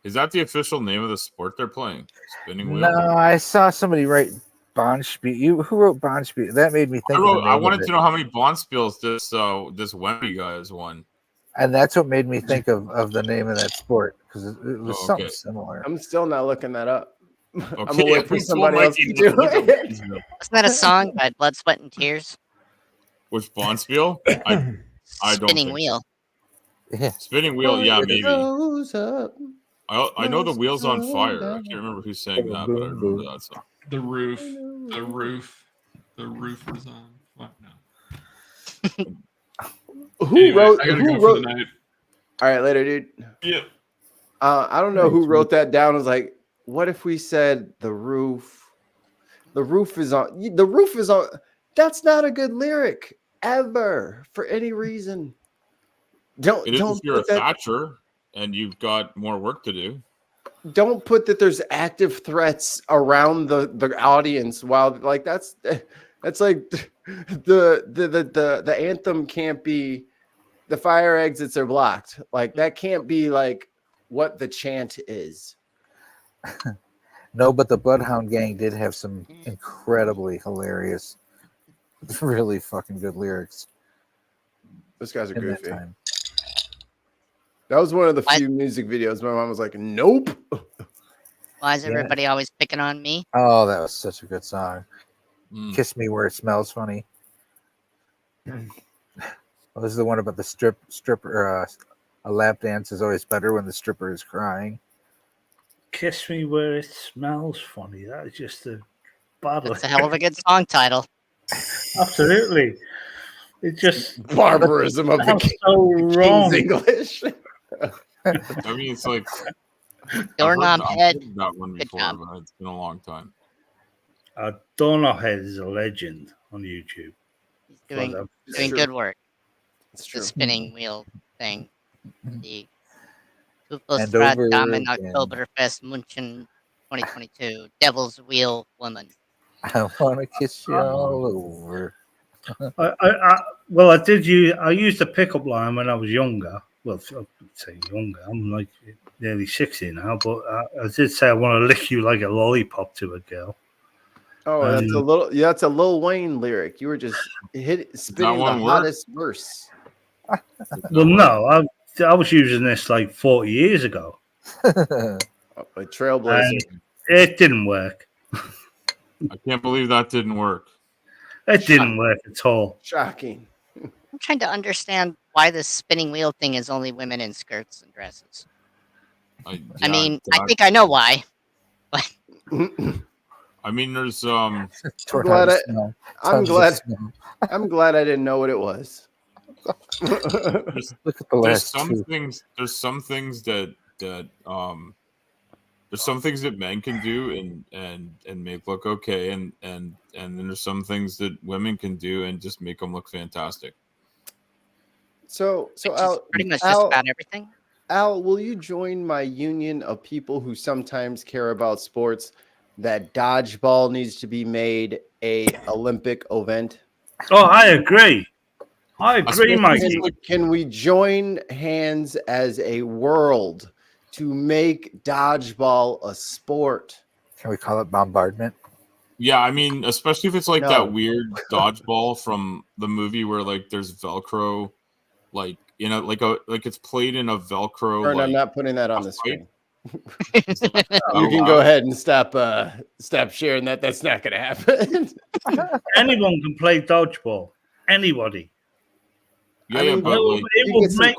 Is that the official name of the sport they're playing? Spinning wheel? No, I saw somebody write Bonspiel. Who wrote Bonspiel? That made me think. I wanted to know how many Bonspiels this Wemby guy has won. And that's what made me think of the name of that sport, because it was something similar. I'm still not looking that up. Okay, I'm gonna wait for somebody else to do it. Isn't that a song by Blood, Sweat, and Tears? With Bonspiel? I don't Spinning wheel. Yeah. Spinning wheel, yeah, maybe. I know the wheel's on fire. I can't remember who sang that, but I remember that song. The roof was on. What? No. Who wrote? The night. All right, later, dude. Yeah. I don't know who wrote that down. It was like, what if we said the roof? The roof is on. The roof is on. That's not a good lyric ever for any reason. Don't if you're a Thatcher and you've got more work to do. Don't put that there's active threats around the audience while like that's like the anthem can't be the fire exits are blocked. Like that can't be like what the chant is. No, but the Bloodhound Gang did have some incredibly hilarious, really fucking good lyrics. Those guys are goofy. That was one of the few music videos my mom was like, nope. Why is everybody always picking on me? Oh, that was such a good song. Kiss Me Where It Smells Funny. This is the one about the stripper. A lap dance is always better when the stripper is crying. Kiss Me Where It Smells Funny. That is just a battle. It's a hell of a good song title. Absolutely. It's just barbarism of the so wrong. English. I mean, it's like Doorknob Head. That one before, but it's been a long time. Doorknob Head is a legend on YouTube. He's doing good work. It's true. The spinning wheel thing. The Damen Oktoberfest München 2022. Devil's Wheel Woman. I want to kiss you all over. I used a pickup line when I was younger. Well, I would say younger. I'm like nearly 60 now, but I did say I want to lick you like a lollipop to a girl. Oh, that's a Lil Wayne lyric. You were just spinning the hottest verse. Well, no, I was using this like 40 years ago. Oh A trailblazer. And it didn't work. I can't believe that didn't work. It didn't work at all. Shocking. I'm trying to understand why this spinning wheel thing is only women in skirts and dresses. I think I know why. But I mean, there's I'm glad I didn't know what it was. There's some things that there's some things that men can do and make look okay, and then there's some things that women can do and just make them look fantastic. So Al, pretty much just about everything. Al, will you join my union of people who sometimes care about sports that dodgeball needs to be made a Olympic event? Oh, I agree. I agree, Mikey. Can we join hands as a world to make dodgeball a sport? Can we call it bombardment? Yeah, I mean, especially if it's like that weird dodgeball from the movie where like there's Velcro, like like it's played in a Velcro. Or I'm not putting that on the screen. You can go ahead and stop sharing that. That's not going to happen. Anyone can play dodgeball. Anybody. Yeah, but it will make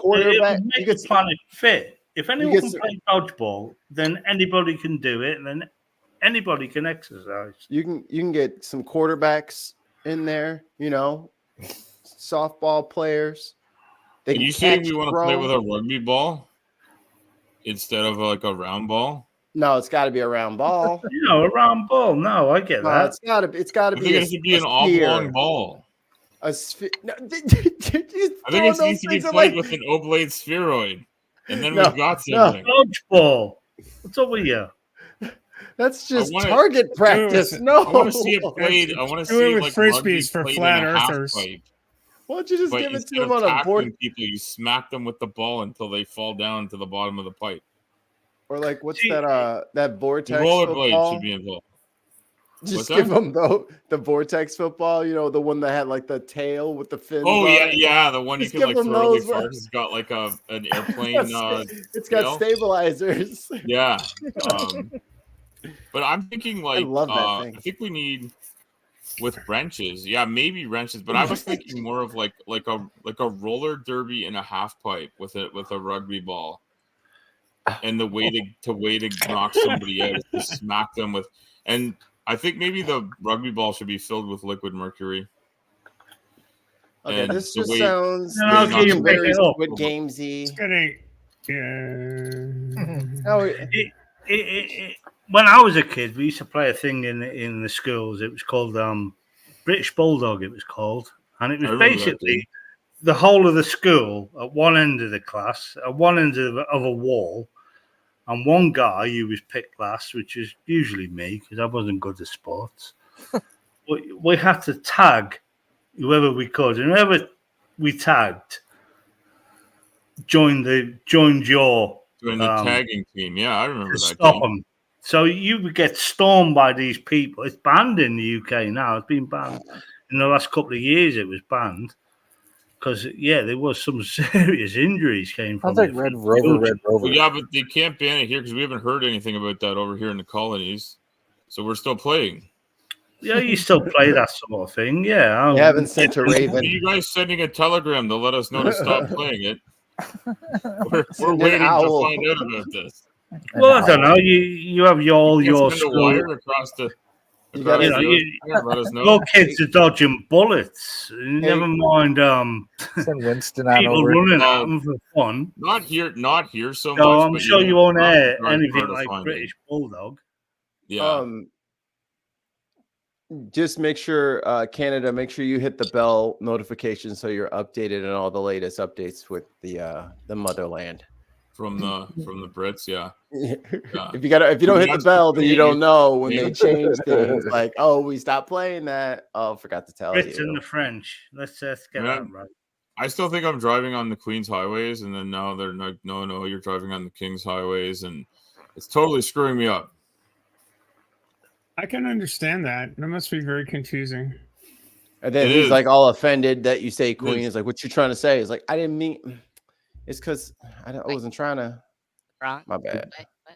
the planet fit. If anyone can play dodgeball, then anybody can do it, and then anybody can exercise. You can get some quarterbacks in there, softball players. Are you saying we want to play with a rugby ball instead of like a round ball? No, it's got to be a round ball. A round ball. No, I get that. It's got to be. It should be an oblong ball. A sphere. No, I think it needs to be played with an oblate spheroid, and then we've got something. Dodgeball. What's up with you? That's just target practice. No, I want to see it played. I want to see it with frisbees for flat earthers. Why don't you just give it to them on a board? People, you smack them with the ball until they fall down to the bottom of the pipe. Or like, what's that vortex? The rollerblade should be involved. Just give them the vortex football. The one that had like the tail with the fins. Oh yeah, the one you can like throw really far. It's got like an airplane. It's got stabilizers. Yeah, but I'm thinking like I love that thing. I think we need. With wrenches, yeah, maybe wrenches, but I was thinking more of like a roller derby in a half pipe with a rugby ball, and the way to knock somebody out is to smack them with, and I think maybe the rugby ball should be filled with liquid mercury. Okay, and this just sounds very Squid Gamesy. When I was a kid, we used to play a thing in the schools. It was called British Bulldog. It was called, and it was basically the whole of the school at one end of the class, at one end of a wall, and one guy who was picked last, which is usually me because I wasn't good at sports. we had to tag whoever we could, and whoever we tagged joined your tagging team. Yeah, I remember that. Stop them. So you would get stormed by these people. It's banned in the UK now. It's been banned in the last couple of years. It was banned because there was some serious injuries came from. Sounds like Red Rover. Well, yeah, but they can't ban it here because we haven't heard anything about that over here in the colonies. So we're still playing. Yeah, you still play that sort of thing. Yeah, you haven't sent a Raven. Are you guys sending a telegram to let us know to stop playing it? We're waiting to find out about this. Well, I don't know. You have your school. Wire across the. Let us know. Your kids are dodging bullets. Never mind. Send Winston on people over. Running at them for fun. Not here so much. No, I'm sure you won't air anything like British Bulldog. Yeah. Just make sure, Canada, make sure you hit the bell notification so you're updated on all the latest updates with the motherland. From the Brits, yeah. If you don't hit the bell, then you don't know when they change things. Like, we stopped playing that. Oh, forgot to tell you. Brits and the French. Let's get that right. I still think I'm driving on the Queen's highways, and then now they're like, no, you're driving on the King's highways, and it's totally screwing me up. I can understand that. That must be very confusing. And then he's like all offended that you say Queen. Is like, what you trying to say? It's like, I didn't mean. It's because I wasn't trying to. Wrong. My bad.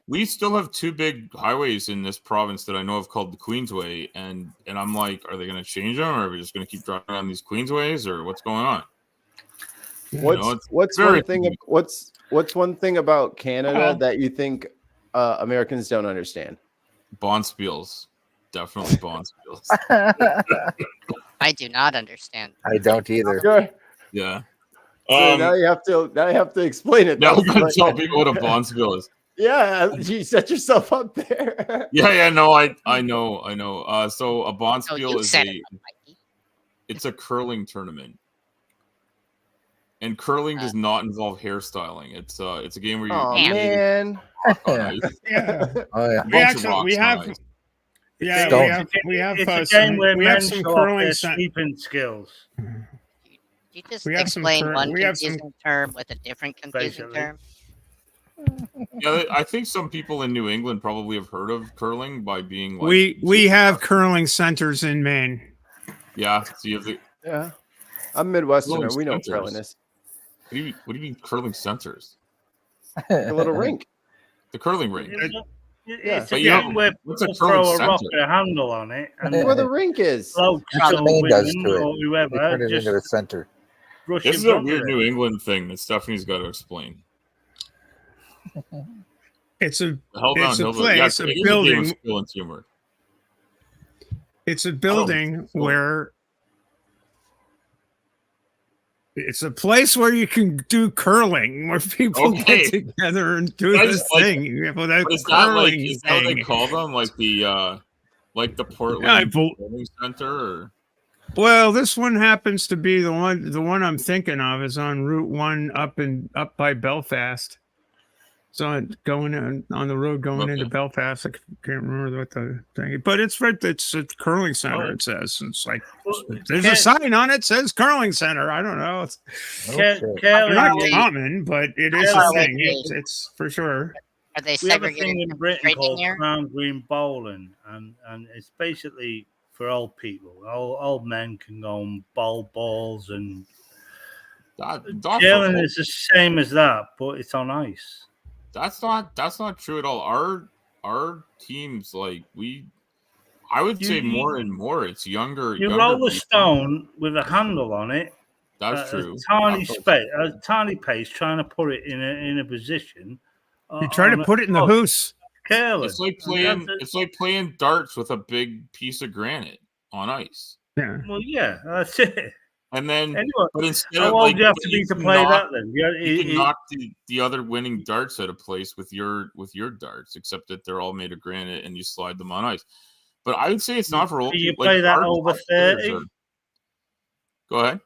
we still have 2 big highways in this province that I know of called the Queensway, and I'm like, are they going to change them, or are we just going to keep driving on these Queensways, or what's going on? What's one thing about Canada that you think Americans don't understand? Bonspiels, definitely bonspiels. I do not understand. I don't either. Good. Yeah. So now you have to explain it. Now we got to tell people what a bonspiel is. Yeah, you set yourself up there. Yeah, no, I know. So a bonspiel is it's a curling tournament, and curling does not involve hairstyling. It's a game where you. Oh man. We have it's a game where men some show curling their sweeping skills. You just explain one confusing term with a different confusing term. Yeah, I think some people in New England probably have heard of curling by being like. We have curling centers in Maine. Yeah, so you have yeah. I'm Midwesterner. We know what curling is. What do you mean curling centers? The little rink. The curling rink. It's a game where people throw a rock with a handle on it. And that's where the rink is. That's what Maine does to it. Whoever, they turn it into a center. This is a weird New England thing that Stephanie's got to explain. It's a place, a building. Humor. It's a building where it's a place where you can do curling, where people get together and do this thing. Is that what they call them? Like the Portland Curling Center? Or? Well, this one happens to be the one I'm thinking of is on Route 1 up by Belfast. So going on the road going into Belfast. I can't remember what the thing, but it's right. It's a curling center. It says it's like there's a sign on it says curling center. I don't know. It's not common, but it is a thing. It's for sure. Are they we have a thing segregated in Britain called here? Crown Green Bowling, and it's basically for old people. Old men can go and bowl balls, and curling is the same as that, but it's on ice. That's not true at all. Our teams, like I would say more and more. It's younger. You roll a stone with a handle on it. That's true. A tiny pace, trying to put it in a position. You try to put it in the hoose. Careless. It's like playing darts with a big piece of granite on ice. Yeah. Well, yeah, that's it. And then, anyway, but instead how of old do you have to be to play that? Then you can knock the other winning darts out of place with your darts, except that they're all made of granite and you slide them on ice. But I would say it's not for old people. Can you play that over 30? Go ahead.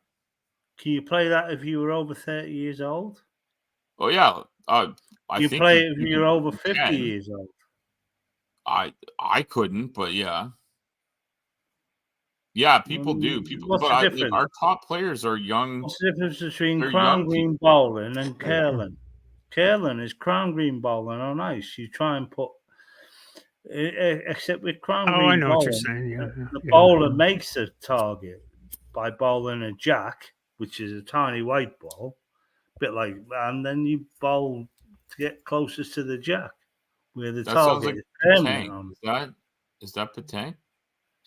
Can you play that if you were over 30 years old? Oh yeah, you play it if you're over 50 years old. I couldn't, but yeah. Yeah, people do. But our top players are young. What's the difference between crown green bowling and curling? Curling is crown green bowling on ice. You try and put, except with crown green I know bowling, what you're saying. The bowler makes a target by bowling a jack, which is a tiny white ball, a bit like, and then you bowl to get closest to the jack, where the target is permanent on. Is that Petang?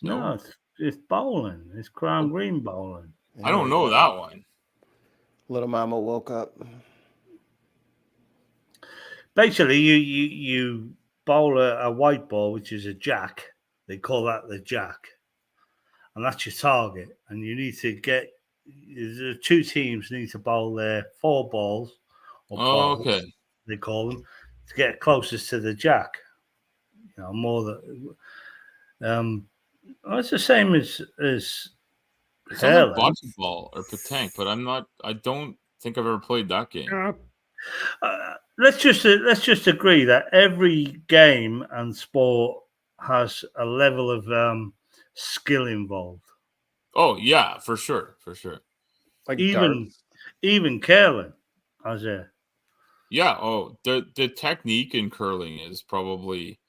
No, it's bowling. It's crown green bowling. I don't know that one. Little Mama woke up. Basically, you bowl a white ball, which is a jack. They call that the jack, and that's your target. And you need to get the 2 teams need to bowl their 4 balls. Or balls, okay. They call them to get closest to the jack. You know, more than it's the same as it's like volleyball or Petang, but I don't think I've ever played that game. Let's just agree that every game and sport has a level of skill involved. Oh yeah, for sure. Like even curling has a. Yeah. Oh, the technique in curling is probably.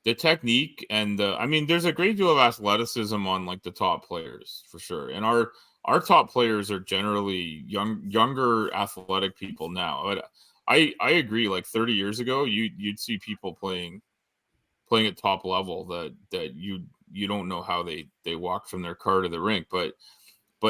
The technique and there's a great deal of athleticism on like the top players for sure, and our top players are generally younger athletic people now. But I agree. Like 30 years ago, you'd see people playing at top level that you don't know how they walk from their car to the rink, but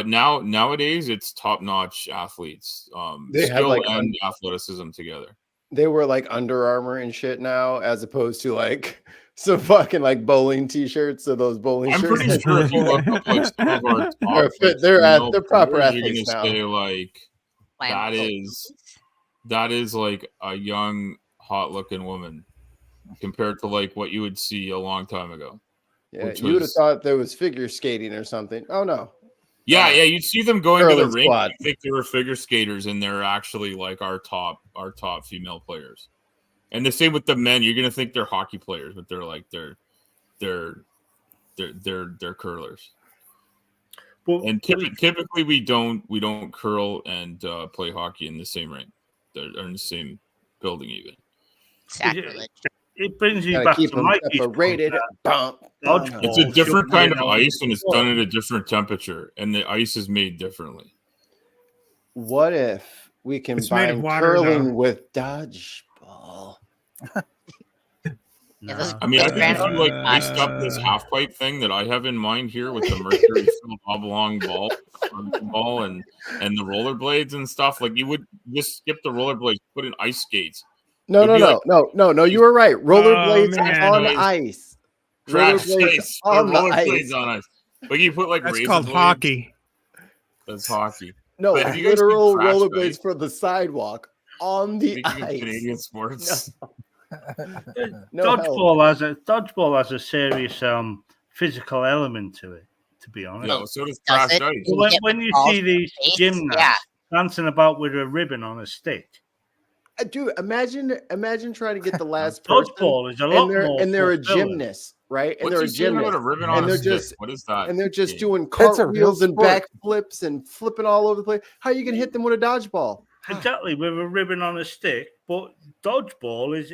nowadays it's top notch athletes, skill and athleticism together. They wear like Under Armour and shit now, as opposed to like some fucking like bowling t-shirts. So those bowling I'm shirts. pretty sure if you look up like some of our top, they're proper players, athletes you're now. gonna say like that is like a young, hot looking woman compared to like what you would see a long time ago. Yeah, you would have thought there was figure skating or something. Oh no. Yeah, you'd see them going to the rink. Squad. You think they were figure skaters, and they're actually like our top female players. And the same with the men. You're gonna think they're hockey players, but they're like they're curlers. Well, and typically we don't curl and play hockey in the same rink. They're in the same building even. Sacrilege. It brings you back to Mikey's separated. It's a different kind of ice, and it's done at a different temperature, and the ice is made differently. What if we combine curling with dodgeball? I mean, I think if you like iced up this half pipe thing that I have in mind here with the mercury oblong ball and the rollerblades and stuff, like you would just skip the rollerblades, put in ice skates. No. You were right. Rollerblades on ice. Rollerblades on ice. But you put like that's razor called blades. Hockey. That's hockey. No, literal rollerblades for the sidewalk on the ice. Canadian sports. No. Dodgeball has a serious physical element to it. To be honest, no. So does crash ice. When you see these gymnasts dancing about with a ribbon on a stick. Dude, imagine trying to get the last person. Dodgeball is a lot more. And they're a gymnast, right? And they're a gymnast. And they're just what is that? And they're just doing cartwheels and backflips and flipping all over the place. How are you gonna hit them with a dodgeball? Exactly, with a ribbon on a stick. But dodgeball is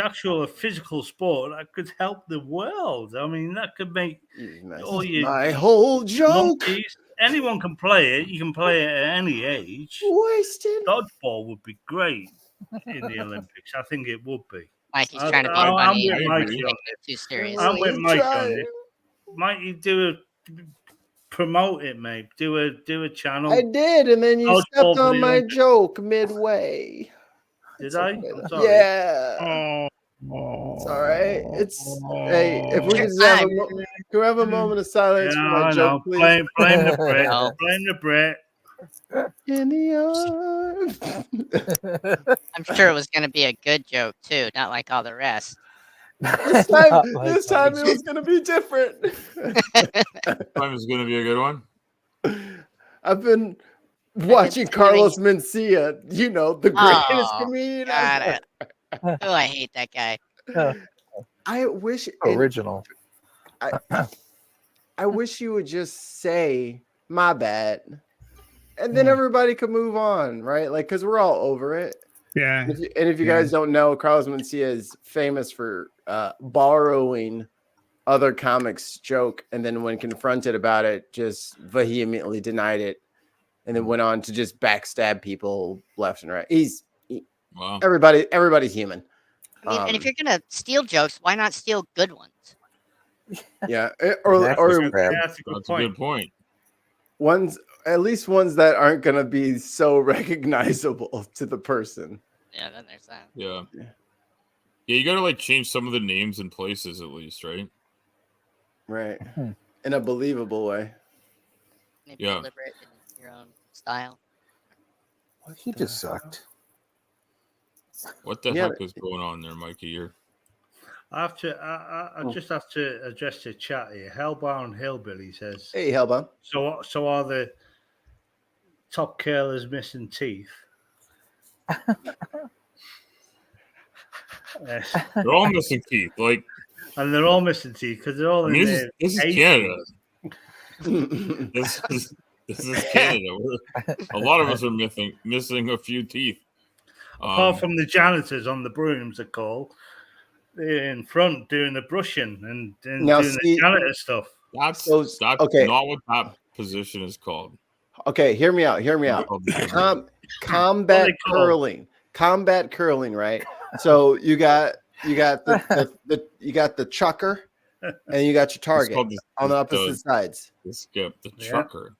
actual a physical sport that could help the world. I mean, that could make my whole joke. Monkeys. Anyone can play it. You can play it at any age. Wasted. Dodgeball would be great in the Olympics. I think it would be. Mikey's trying to be funny. I'm too serious. I'm with Mike on it. Might you promote it, mate? Do a channel. I did, and then you stepped on my joke midway. Did I? Yeah. It's all right. Hey, if we can have a moment of silence for my joke, please. Blame the Brit. Blame the Brit. In the arms. I'm sure it was going to be a good joke too, not like all the rest. This time it was going to be different. This time is going to be a good one. I've been watching Carlos Mencia, the greatest comedian. God, oh, I hate that guy. I wish original. I wish you would just say my bad, and then everybody could move on, right? Like, because we're all over it. Yeah. And if you guys don't know, Carlos Mencia is famous for borrowing other comics' joke, and then when confronted about it, just vehemently denied it, and then went on to just backstab people left and right. Wow. Everybody's human. And if you're gonna steal jokes, why not steal good ones? Yeah, that's a good point. At least ones that aren't gonna be so recognizable to the person. Yeah, then there's that. Yeah, you gotta like change some of the names and places at least, right? Right, in a believable way. Maybe deliberate in your own style. Well, he just sucked. What the heck is going on there, Mikey? I just have to address the chat here. Hellbound Hillbilly says, "Hey, Hellbound. So are the top curlers missing teeth?" They're all missing teeth, and they're all missing teeth because they're all in there. This is Canada. This is Canada. A lot of us are missing a few teeth. Apart from the janitors on the brooms, they're called. They're in front doing the brushing and doing the janitor stuff. That's okay. Not what that position is called. Okay, hear me out. Combat curling. combat curling, right? So you got the chucker, and you got your target on the opposite sides. The chucker.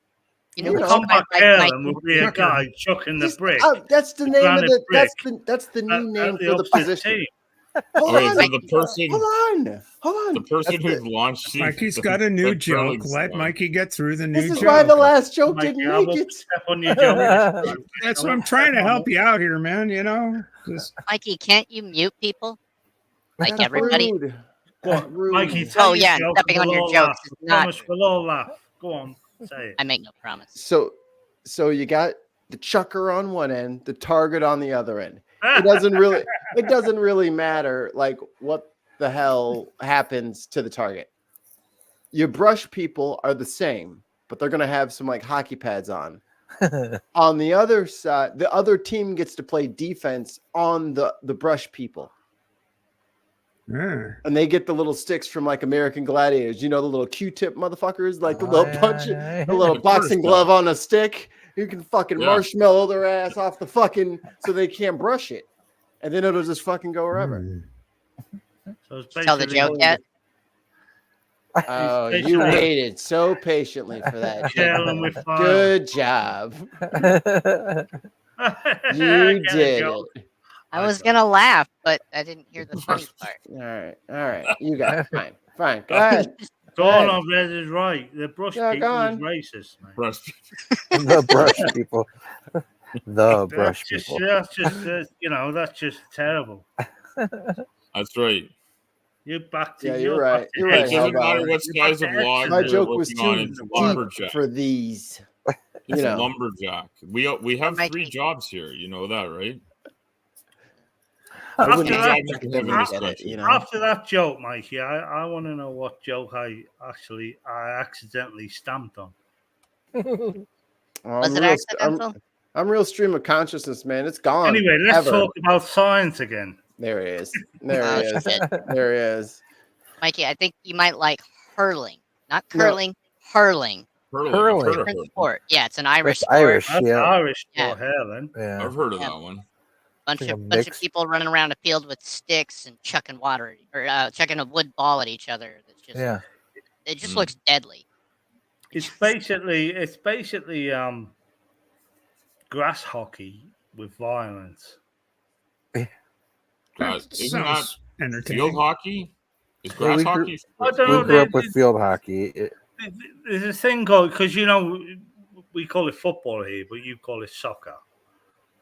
You know, combat curling would be a guy chucking the brick. That's the name of the. That's the new name for the position. Team. Hold on. The person who launched Mikey's got a new joke. Let Mikey get through the new joke. This is why the last joke didn't make it. Step on your That's what I'm trying to help you out here, man. You know, Mikey, can't you mute people? Like that's everybody. Rude. What, Mikey? Stepping on your jokes is not. We'll all laugh. Go on, say it. I make no promise. So you got the chucker on one end, the target on the other end. It doesn't really matter like what the hell happens to the target. Your brush people are the same, but they're gonna have some like hockey pads on. On the other side, the other team gets to play defense on the brush people. And they get the little sticks from like American Gladiators, you know, the little Q-tip motherfuckers, like the little punch, the little boxing glove on a stick. You can fucking marshmallow their ass off the fucking so they can't brush it, and then it'll just fucking go wherever. So tell the joke yet? Oh, you waited so patiently for that. Good job. You did it. I was gonna laugh, but I didn't hear the funny part. All right. You got it. Fine. Go ahead. All I've read is right. The brush people is racist, man. The brush people. The brush people. That's just that's just terrible. That's right. You're back to you're right. You're right. It doesn't matter what size of log my you're joke was on. It's lumberjack for these. It's lumberjack. We have 3 jobs here. You know that, right? After that joke, Mikey, I want to know what joke I accidentally stamped on. Was it accidental? I'm real stream of consciousness, man. It's gone. Anyway, let's talk about science again. There he is. There he is. Mikey, I think you might like hurling, not curling, hurling. Hurling. Sport. Yeah, it's an Irish sport. Irish, Irish sport, Helen. Yeah. I've heard of that one. Bunch of people running around a field with sticks and chucking water or chucking a wood ball at each other. That's just it just looks deadly. It's basically grass hockey with violence. Isn't that entertaining? Field hockey? Is grass hockey? I don't know. We grew up with field hockey. There's a thing called, because we call it football here, but you call it soccer.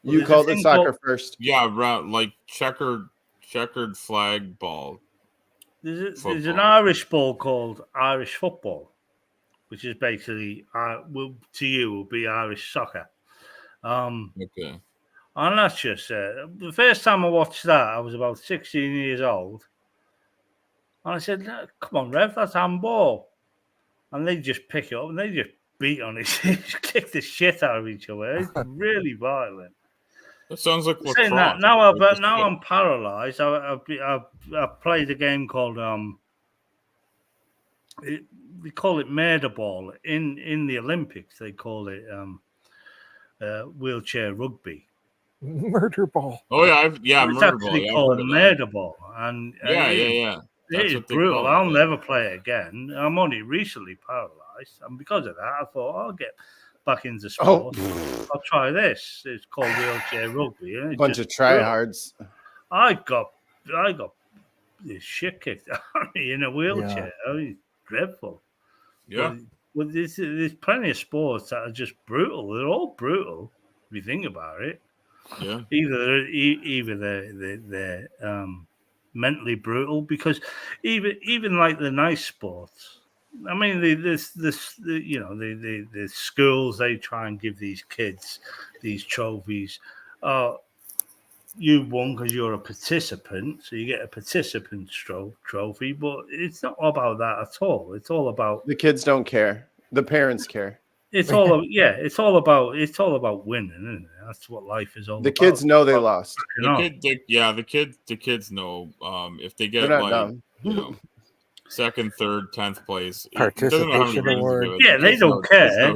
You called it soccer first. Yeah, like checkered flag ball. There's an Irish ball called Irish football, which is basically, to you, will be Irish soccer. Okay. And that's just the first time I watched that, I was about 16 years old. And I said, come on, Rev, that's handball. And they just pick it up and they just beat on it, kick the shit out of each other. It's really violent. That sounds like saying that now I'm paralyzed. I played a game called we call it murder ball in the Olympics. They call it wheelchair rugby. Murder ball. Oh yeah, it's murder actually ball. called murder ball, and yeah. It is brutal. I'll never play it again. I'm only recently paralyzed, and because of that, I thought I'll get back into sport. I'll try this. It's called wheelchair rugby. A bunch of tryhards. I got this shit kicked out of me in a wheelchair. Yeah. I mean, dreadful. Yeah. But there's plenty of sports that are just brutal. They're all brutal if you think about it. Yeah. Either they're mentally brutal, because even like the nice sports. I mean, the schools, they try and give these kids these trophies. You won because you're a participant, so you get a participant trophy. But it's not about that at all. It's all about the kids don't care. The parents care. It's all It's all about winning, isn't it? That's what life is all about. The kids know they lost. The kids know. If they get second, third, 10th place, participation award. Yeah, they don't care.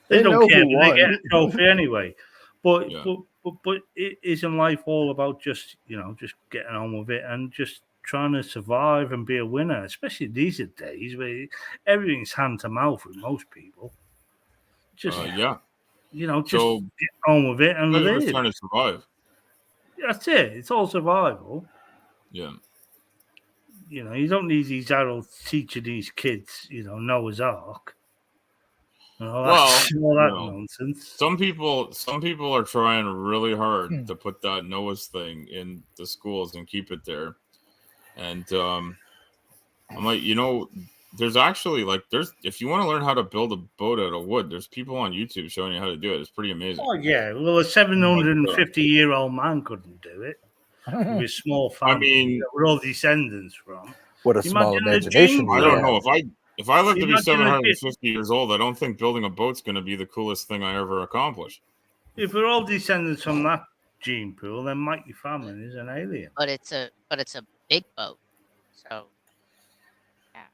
They don't care. They get a trophy anyway. But But isn't life all about just just getting on with it and just trying to survive and be a winner, especially these days where everything's hand to mouth with most people. Just just get on with it and live. Trying to survive. That's it. It's all survival. Yeah. You don't need these adults teaching these kids, Noah's Ark. All that nonsense. Some people are trying really hard to put that Noah's thing in the schools and keep it there. And I'm like, there's actually if you want to learn how to build a boat out of wood, there's people on YouTube showing you how to do it. It's pretty amazing. Oh yeah, well, a 750-year-old man couldn't do it with a small family. Where all descendants from. What a small imagination! I don't know if I live to be 750 years old, I don't think building a boat's going to be the coolest thing I ever accomplish. If we're all descendants from that gene pool, then Mikey Famine is an alien. But it's a big boat, so.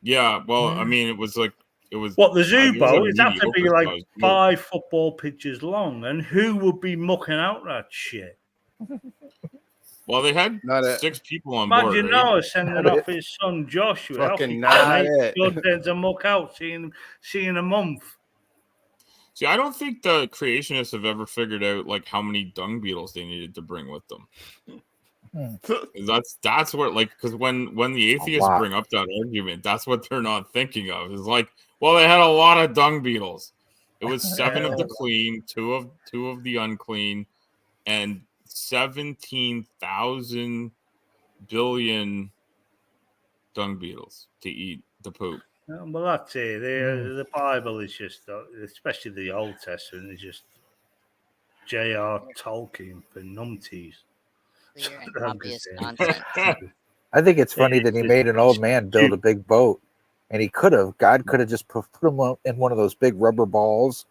Yeah, well, I mean, it was the zoo boat? It'd have to be like 5 football pitches long, and who would be mucking out that shit? Well, they had 6 people on board. Imagine Noah sending off his son Joshua. Fucking not it. To muck out, seeing a month. See, I don't think the creationists have ever figured out how many dung beetles they needed to bring with them. That's where because when the atheists bring up that argument, that's what they're not thinking of. It's they had a lot of dung beetles. It was 7 of the clean, 2 of the unclean, and 17,000 billion dung beetles to eat the poop. Well, that's it. The Bible is just, especially the Old Testament, is just J.R. Tolkien for numpties. I think it's funny that he made an old man build a big boat, and God could have just put him in one of those big rubber balls,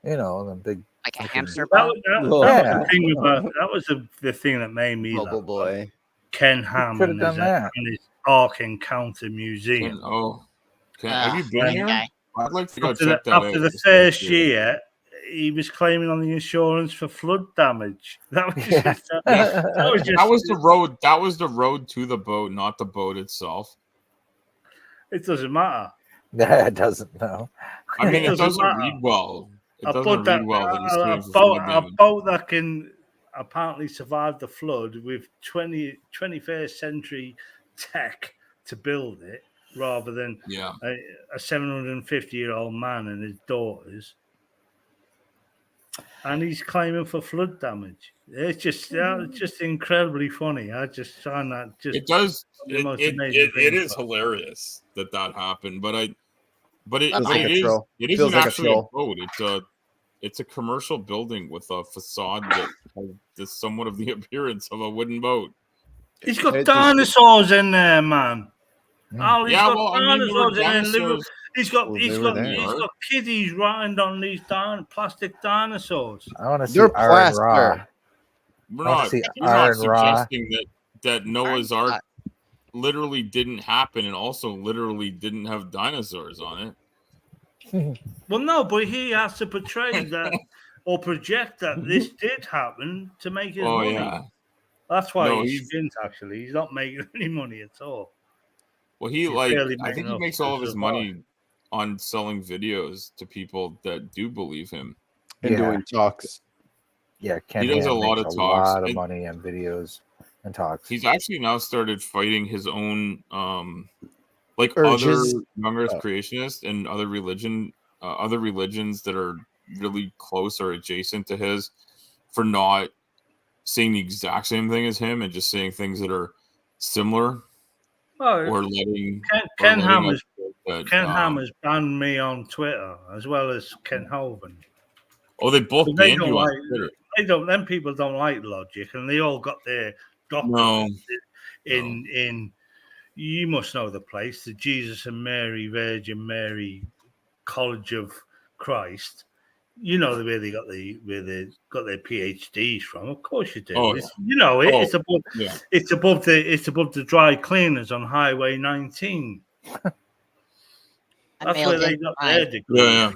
the big. Like a hamster ball. That was the thing that made me love boy. Ken Hammond and his Ark Encounter Museum. Have you been here? I'd like to go check that out. After the first year, he was claiming on the insurance for flood damage. That was the road. That was the road to the boat, not the boat itself. It doesn't matter. Yeah, it doesn't. No. I mean, it doesn't read well. A boat that can apparently survive the flood with 21st century tech to build it, rather than a 750-year-old man and his daughters. And he's claiming for flood damage. It's just incredibly funny. I just find that it is hilarious that happened, but it isn't actually a boat. It's a commercial building with a facade that has somewhat of the appearance of a wooden boat. He's got dinosaurs in there, man. Dinosaurs in there. He's got kiddies riding on these plastic dinosaurs. I want to see Iron Ra. We're not suggesting that Noah's Ark literally didn't happen and also literally didn't have dinosaurs on it. Well, no, but he has to portray that or project that this did happen to make his money. Yeah. That's why he's actually. He's not making any money at all. Well, I think he makes all of his money on selling videos to people that do believe him and doing talks. Yeah, he does a lot of talks. A lot of money on videos and talks. He's actually now started fighting his own, other young Earth creationists and other religions that are really close or adjacent to his, for not saying the exact same thing as him and just saying things that are similar. Or letting Ken Hammer's banned me on Twitter as well as Ken Hovind. Oh, they both banned you on Twitter. Them people don't like logic, and they all got their documents in. You must know the place, the Jesus and Mary, Virgin Mary College of Christ. You know where they got their PhDs from. Of course you do. Oh, it's above the dry cleaners on Highway 19. That's where they got their degree. Yeah.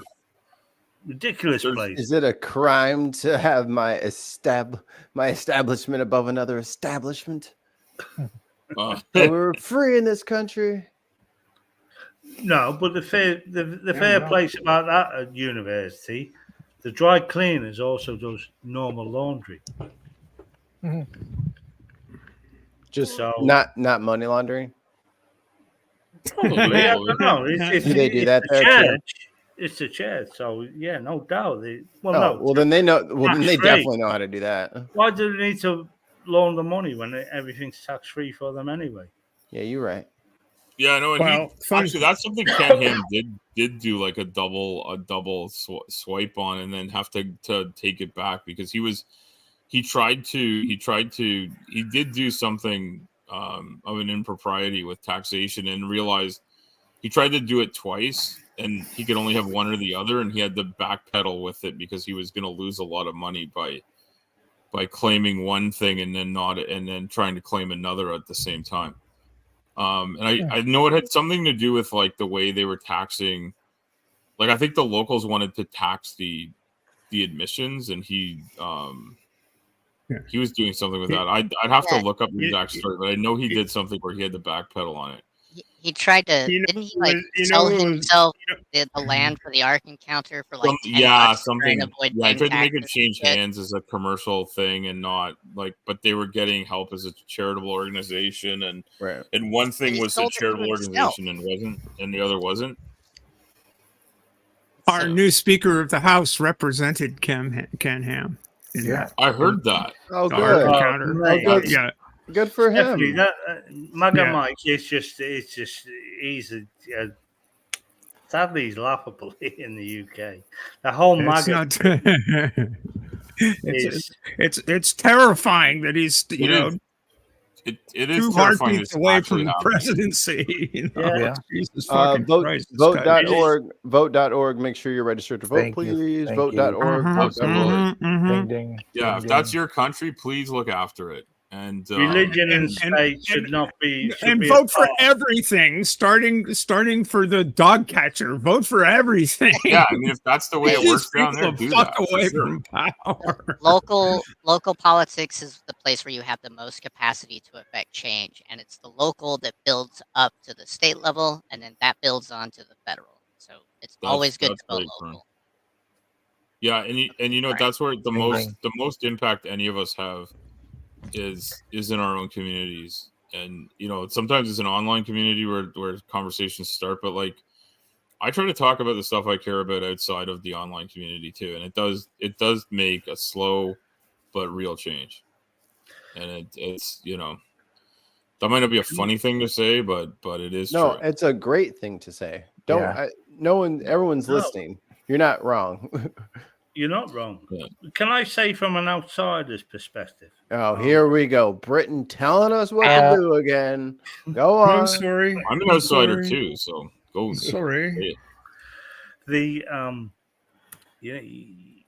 Ridiculous place. Is it a crime to have my establishment above another establishment? We're free in this country. No, but the fair place about that at university, the dry cleaners also does normal laundry. Just so, not money laundering. Probably, I don't know. Do they do that there too? It's a church, so yeah, no doubt. Well, then they know. Well, then they definitely know how to do that. Why do they need to loan the money when everything's tax free for them anyway? Yeah, you're right. Yeah, I know. And actually, that's something Ken Ham did do, like a double swipe on, and then have to take it back because he did do something of an impropriety with taxation and realized he tried to do it twice and he could only have one or the other, and he had to backpedal with it because he was going to lose a lot of money by claiming one thing and then trying to claim another at the same time. And I know it had something to do with like the way they were taxing. Like I think the locals wanted to tax the admissions, and he was doing something with that. I'd have to look up the exact story, but I know he did something where he had to backpedal on it. He tried to, didn't he like sell himself the land for the Ark Encounter for like something. Yeah, I tried to make it change hands as a commercial thing and not like, but they were getting help as a charitable organization, and one thing was a charitable organization and the other wasn't. Our new Speaker of the House represented Ken Ham. Yeah, I heard that. Oh, good. Yeah. Good for him. Mike, he's sadly he's laughable in the UK. The whole MAGA. It's terrifying that he's it is two heartbeats away from the presidency. Jesus fucking Christ. Vote.org. Make sure you're registered to vote, please. Vote.org. Yeah, if that's your country, please look after it. And religion and state should not be. And vote for everything, starting for the dog catcher. Vote for everything. Yeah, I mean, if that's the way it works down there, do that. Away from power. Local politics is the place where you have the most capacity to affect change, and it's the local that builds up to the state level, and then that builds on to the federal. So it's always good to vote local. Yeah, and you know that's where the most impact any of us have is in our own communities. And you know, sometimes it's an online community where conversations start, but like I try to talk about the stuff I care about outside of the online community too, and it does make a slow but real change. And it's you know, that might not be a funny thing to say, but it is true. It's a great thing to say. Everyone's listening. You're not wrong. You're not wrong. Yeah. Can I say from an outsider's perspective? Oh, here we go. Britain telling us what to do again. Go on. I'm sorry. I'm an outsider too, so go. Sorry. The you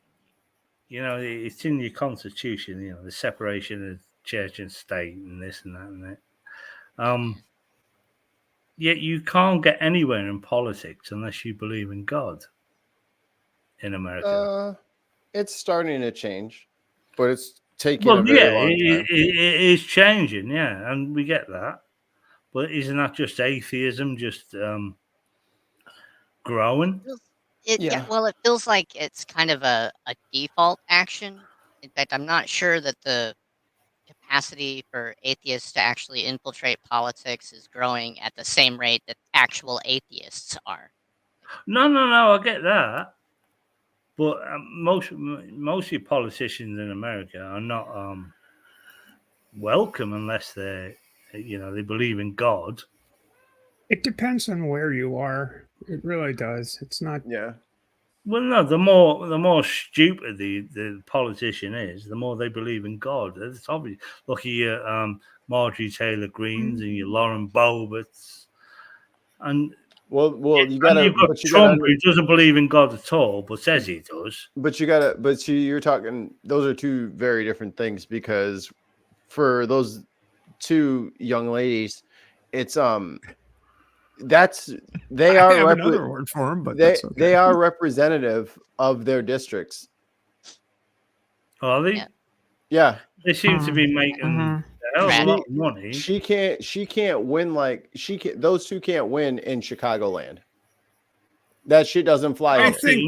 know, it's in your constitution. You know, the separation of church and state, and this and that and that. Yet you can't get anywhere in politics unless you believe in God. In America, it's starting to change, but it's taking a very long time. It is changing, and we get that. But isn't that just atheism, just growing? Well, it feels like it's kind of a default action. In fact, I'm not sure that the capacity for atheists to actually infiltrate politics is growing at the same rate that actual atheists are. No, I get that. But most politicians in America are not welcome unless they believe in God. It depends on where you are. It really does. It's not. Yeah. Well, no. The more stupid the politician is, the more they believe in God. It's obvious. Look at your Marjorie Taylor Greens and your Lauren Boeberts, and. Well, you got Trump, who doesn't believe in God at all, but says he does. But you're talking. Those are two very different things, because for those two young ladies, it's they I are have another word for them, but they are representative of their districts. Are they? Yeah. They seem to be making a hell of a lot of money. She can't win those two can't win in Chicagoland. That shit doesn't fly. I think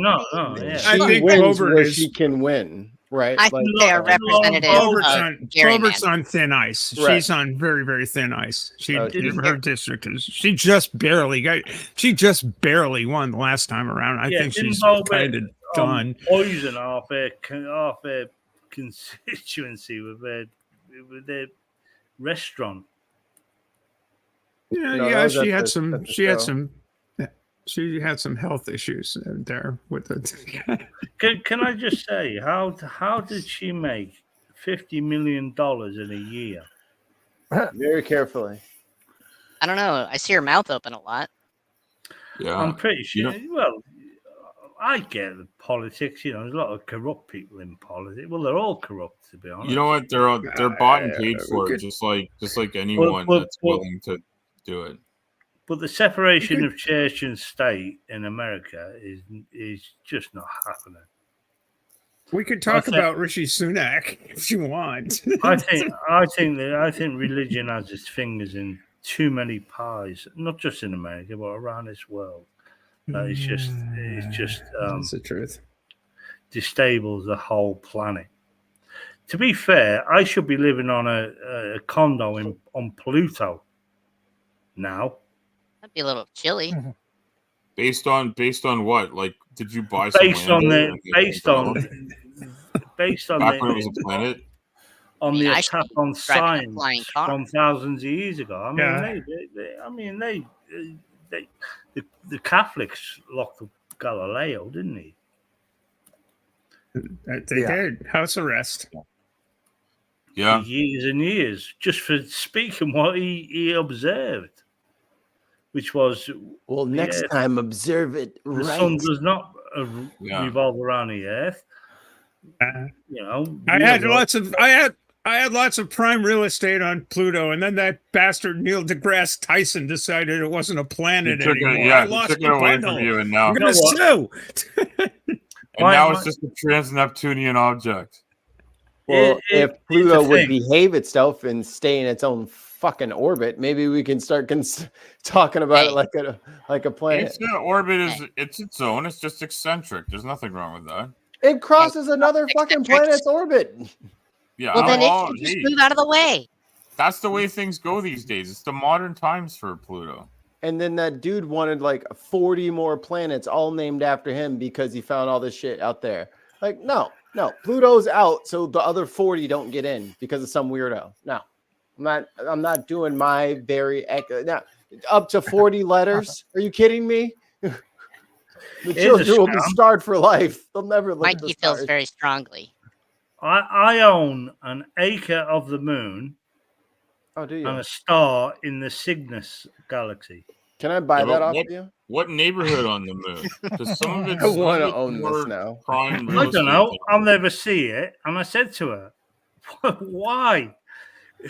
She wins where she can win, right? I think they are representative Gilbert's on thin ice. Right. She's on very, very thin ice. Her district is. She just barely won the last time around. I think she's kind of done. Poison off a constituency with their restaurant. She had some health issues there with it. Can I just say how did she make $50 million in a year? Very carefully. I don't know. I see her mouth open a lot. Yeah, I'm pretty sure. Well, I get the politics. There's a lot of corrupt people in politics. Well, they're all corrupt, to be honest. You know what? They're bought and paid for it, just like anyone that's willing to do it. But the separation of church and state in America is just not happening. We could talk about Rishi Sunak if you want. I think religion has its fingers in too many pies, not just in America but around this world. It's just that's the truth. Destables the whole planet. To be fair, I should be living on a condo on Pluto now. That'd be a little chilly. Based on what? Like, did you buy based on when it was a planet? On the attack on science from thousands of years ago. The Catholics locked up Galileo, didn't he? They did. House arrest. Yeah. For years and years, just for speaking what he observed, which was next time observe it right. The sun does not revolve around the earth. I had lots of prime real estate on Pluto, and then that bastard Neil deGrasse Tyson decided it wasn't a planet anymore. I lost it away from you, and now I'm going to sue. And now it's just a trans-Neptunian object. Well, if Pluto would behave itself and stay in its own fucking orbit, maybe we can start talking about it like a planet. Its orbit it's its own. It's just eccentric. There's nothing wrong with that. It crosses another fucking planet's orbit. Yeah. Well, then it can just move out of the way. That's the way things go these days. It's the modern times for Pluto. And then that dude wanted like 40 more planets all named after him because he found all this shit out there. Like, no, Pluto's out, so the other 40 don't get in because of some weirdo. No, I'm not doing my very up to 40 letters. Are you kidding me? The children will be starved for life. They'll never live. Mikey feels very strongly. I own an acre of the moon. Oh, do you? And a star in the Cygnus galaxy. Can I buy that off you? What neighborhood on the moon? Because some of it's I want to own this now. I don't know. I'll never see it. And I said to her, why?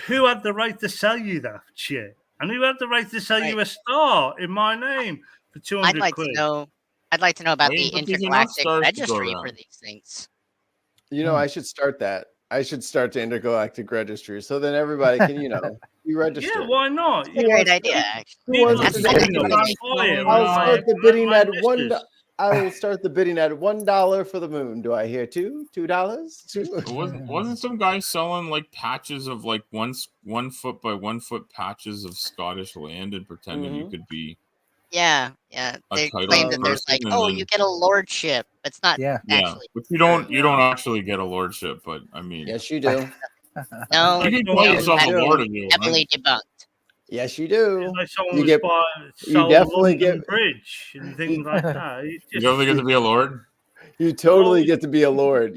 Who had the right to sell you that shit? And who had the right to sell you a star in my name for 200 quid? I'd like to know about the intergalactic registry for these things. I should start that. I should start the intergalactic registry so then everybody can, be registered. Yeah, why not? It's a great idea, actually. I'll start the bidding at $1. I will start the bidding at $1 for the moon. Do I hear $2? Wasn't some guy selling like patches of like 1 foot by 1 foot patches of Scottish land and pretending you could be? Yeah. They claim that there's like, you get a lordship. It's not actually. But you don't actually get a lordship, but I mean. Yes, you do. No, you can call yourself a lord if you want. Heavily debunked. Yes, you do. You definitely get bridge and things like that. You definitely get to be a lord. You totally get to be a lord.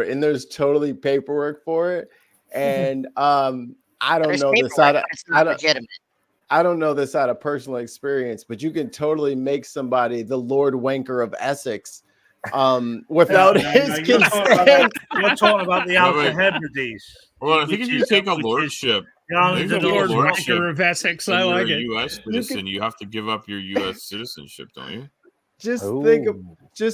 And there's totally paperwork for it. And I don't know this out of legitimate. I don't know this out of personal experience, but you can totally make somebody the Lord Wanker of Essex without his consent. You're talking about the Outer Hebrides. Well, I think if you take a lordship He's the Lord Wanker of Essex. I like it. U.S. citizen, you have to give up your U.S. citizenship, don't you? Just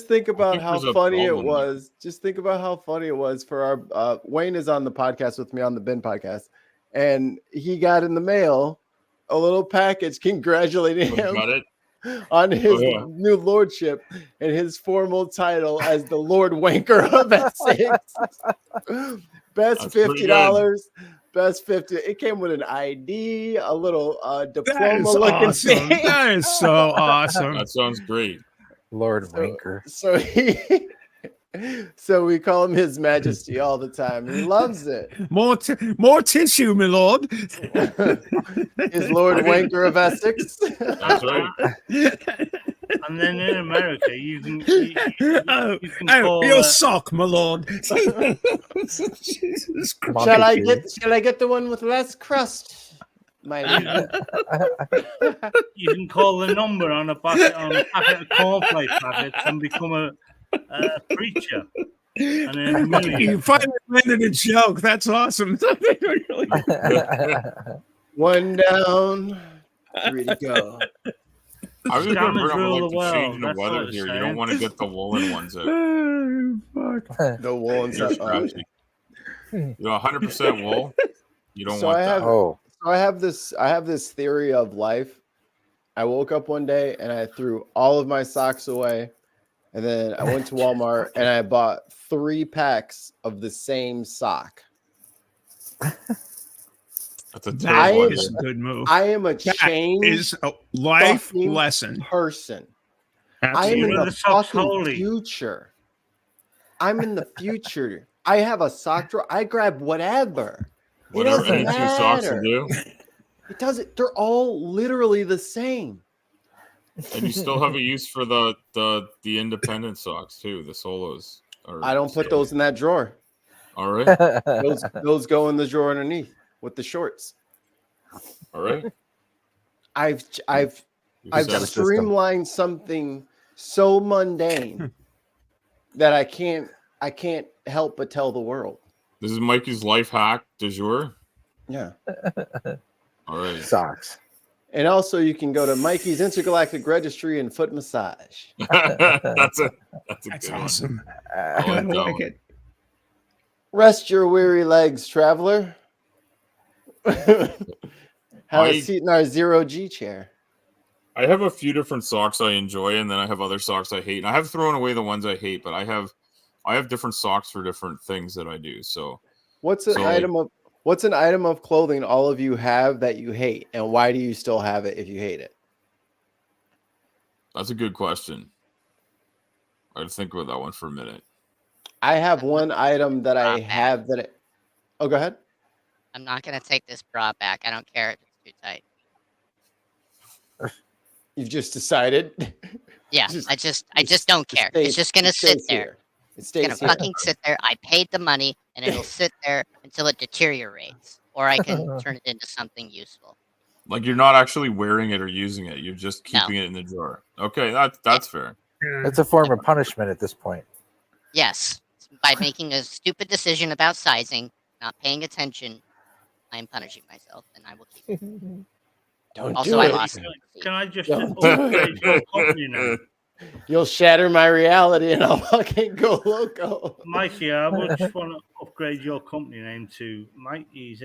think about how funny it was. Just think about how funny it was for our Wayne is on the podcast with me on the Ben podcast, and he got in the mail a little package congratulating him on his new lordship and his formal title as the Lord Wanker of Essex. Best $50. Best 50. It came with an ID, a little diploma looking thing. That is so awesome. That sounds great. Lord Wanker. So we call him His Majesty all the time. He loves it. More tissue, my lord. His Lord Wanker of Essex. That's right. And then in America, you can call your sock, my lord. Jesus Christ. Shall I get the one with less crust? My you can call the number on a packet of cornflake packets and become a preacher. And then you finally landed a joke. That's awesome. One down, 3 to go. I was going to bring up the change in the weather here. You don't want to get the woolen ones out. Fuck. The woolens are 100% wool. You don't want that. So I have this theory of life. I woke up one day and I threw all of my socks away, and then I went to Walmart and I bought 3 packs of the same sock. That's a terrible That is a good move. I am a change is a life lesson person. Absolutely. I am in the fucking future. I'm in the future. I have a sock drawer. I grab whatever. Whatever any 2 socks will do. It doesn't. They're all literally the same. And you still have a use for the independent socks too, the solos. I don't put those in that drawer. All right. Those go in the drawer underneath with the shorts. All right. I've streamlined something so mundane that I can't help but tell the world. This is Mikey's life hack du jour. Yeah. All right. Socks. And also you can go to Mikey's Intergalactic Registry and Foot Massage. That's awesome. I like it. Rest your weary legs, traveler. Have a seat in our 0G chair. I have a few different socks I enjoy, and then I have other socks I hate. And I have thrown away the ones I hate, but I have different socks for different things that I do. So what's an item of clothing all of you have that you hate, and why do you still have it if you hate it? That's a good question. I had to think about that one for a minute. I have one item that I have that oh, go ahead. I'm not going to take this bra back. I don't care if it's too tight. You've just decided? Yeah, I just don't care. It's just going to sit there. It's going to fucking sit there. I paid the money, and it'll sit there until it deteriorates. Or I can turn it into something useful. Like you're not actually wearing it or using it. You're just keeping it in the drawer. Okay, that's fair. It's a form of punishment at this point. Yes. By making a stupid decision about sizing, not paying attention, I am punishing myself, and I will keep it. I lost it. Can I just upgrade your company now? You'll shatter my reality, and I'll fucking go loco. Mikey, I would just want to upgrade your company name to Mikey's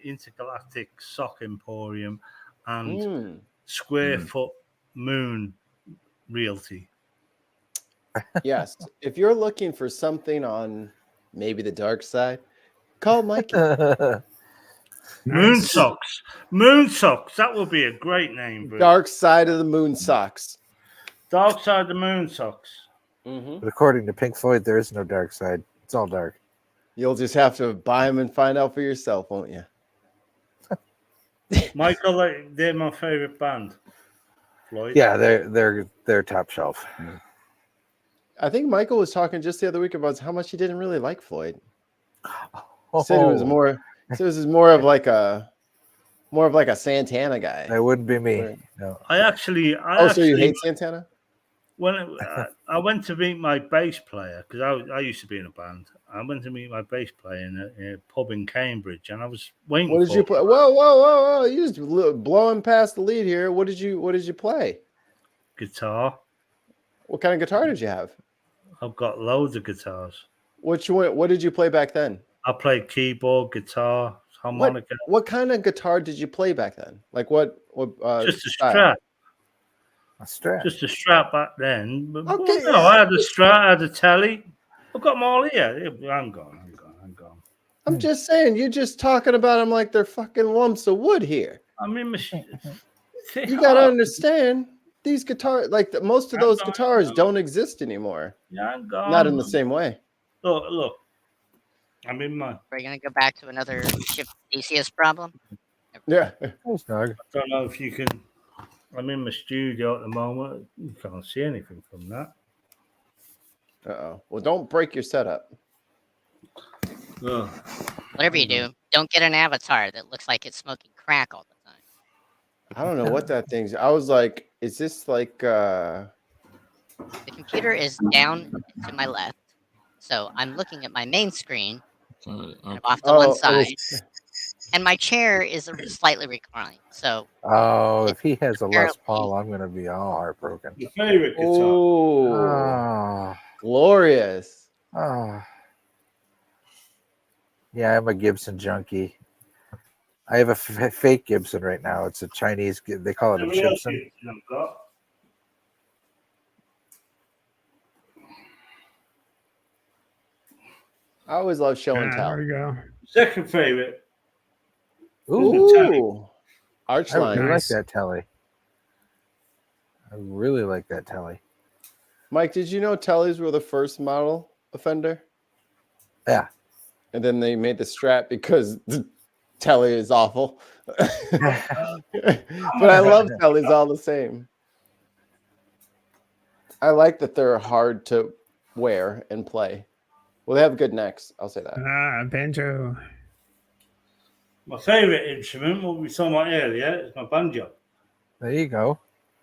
Intergalactic Sock Emporium and Square Foot Moon Realty. Yes. If you're looking for something on maybe the dark side, call Mikey. Moon Socks. Moon Socks. That would be a great name. Bro. Dark Side of the Moon Socks. Dark Side of the Moon Socks. Mm-hmm. But according to Pink Floyd, there is no dark side. It's all dark. You'll just have to buy them and find out for yourself, won't you? Michael, they're my favorite band. Floyd. Yeah, they're top shelf. I think Michael was talking just the other week about how much he didn't really like Floyd. Said it was more. So this is more of like a Santana guy. That wouldn't be me. No. So you hate Santana? I went to meet my bass player because I used to be in a band. I went to meet my bass player in a pub in Cambridge, and I was waiting. What did you play? Whoa! You just blowing past the lead here. What did you play? Guitar. What kind of guitar did you have? I've got loads of guitars. Which one? What did you play back then? I played keyboard, guitar, harmonica. What kind of guitar did you play back then? Like what? Just a style? Strat. A Strat. Just a Strat back then. But, Okay. No, I had a Strat. I had a Telly. I've got them all here. I'm gone. I'm just saying. You're just talking about them like they're fucking lumps of wood here. I mean, you gotta understand. These guitars, like most of those guitars, don't exist anymore. Yeah, I'm gone. Not in the same way. Look. I'm in my. We're gonna go back to another ship Theseus problem. Yeah. I don't know if you can. I'm in my studio at the moment. You can't see anything from that. Uh-oh. Well, don't break your setup. Ugh. Whatever you do, don't get an avatar that looks like it's smoking crack all the time. I don't know what that thing's. I was like, is this like The computer is down to my left, so I'm looking at my main screen. I'm off to one side, and my chair is slightly reclined. So if he has a Les Paul, I'm gonna be all heartbroken. Your favorite guitar? Oh, glorious! Yeah, I'm a Gibson junkie. I have a fake Gibson right now. It's a Chinese. They call it a Gibson. I always love show and tell. There we go. Second favorite. Ooh, I Archline. really like that telly. I really like that telly. Mike, did you know tellies were the first model offender? Yeah. And then they made the Strat because the telly is awful. But I love tellies all the same. I like that they're hard to wear and play. Well, they have good necks. I'll say that. Banjo. My favorite instrument, what we saw earlier, is my banjo. There you go.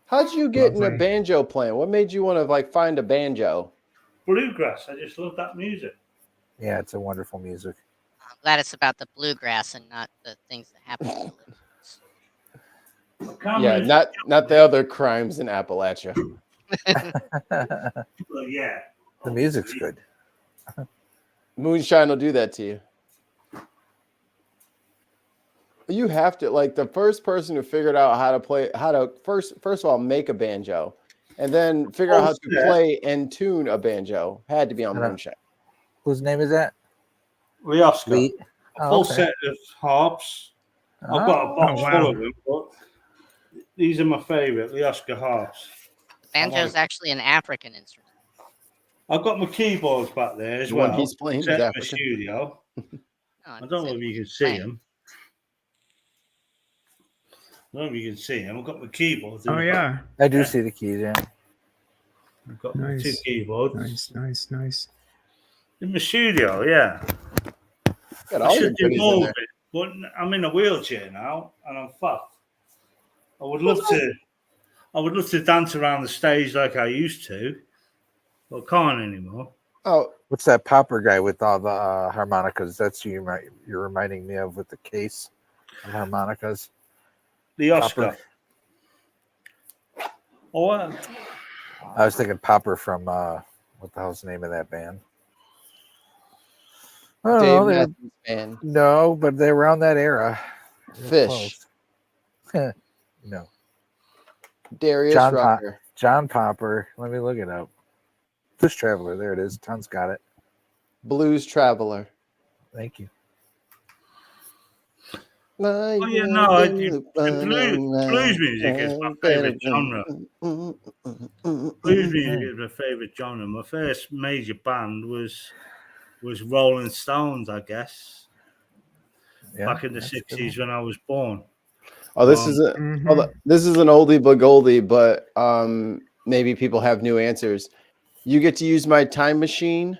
How'd you get in a banjo playing? What made you want to find a banjo? Bluegrass. I just love that music. Yeah, it's a wonderful music. I'm glad it's about the bluegrass and not the things that happen. Yeah, not the other crimes in Appalachia. Well, yeah. The music's good. Moonshine will do that to you. You have to, the first person who figured out how to first of all make a banjo, and then figure out how to play and tune a banjo had to be on Moonshine. Whose name is that? Oscar. A full set of harps. I've got a box full of them, but these are my favorite, the Oscar harps. Banjo is actually an African instrument. I've got my keyboards back there as well. One he's playing set is in my studio. I don't know if you can see them. I don't know if you can see them. I've got my keyboards. Oh, yeah. I do see the keys, yeah. I've got my two keyboards. Nice. In my studio, yeah. I should do more of it, but I'm in a wheelchair now, and I'm fucked. I would love to dance around the stage like I used to, but can't anymore. Oh, what's that popper guy with all the harmonicas? That's you're reminding me of with the case of harmonicas. The Oscar. Oh, I was thinking Popper from what the hell's the name of that band? Dave Matthews Band. No, but they were around that era. Fish. No. Darius Rucker. John Popper. Let me look it up. Blues Traveler. There it is. Ton's got it. Blues Traveler. Thank you. Oh, yeah, no, blues music is my favorite genre. Blues music is my favorite genre. My first major band was Rolling Stones, I guess, back in the 60s when I was born. Oh, this is this is an oldie but goldie, but maybe people have new answers. You get to use my time machine.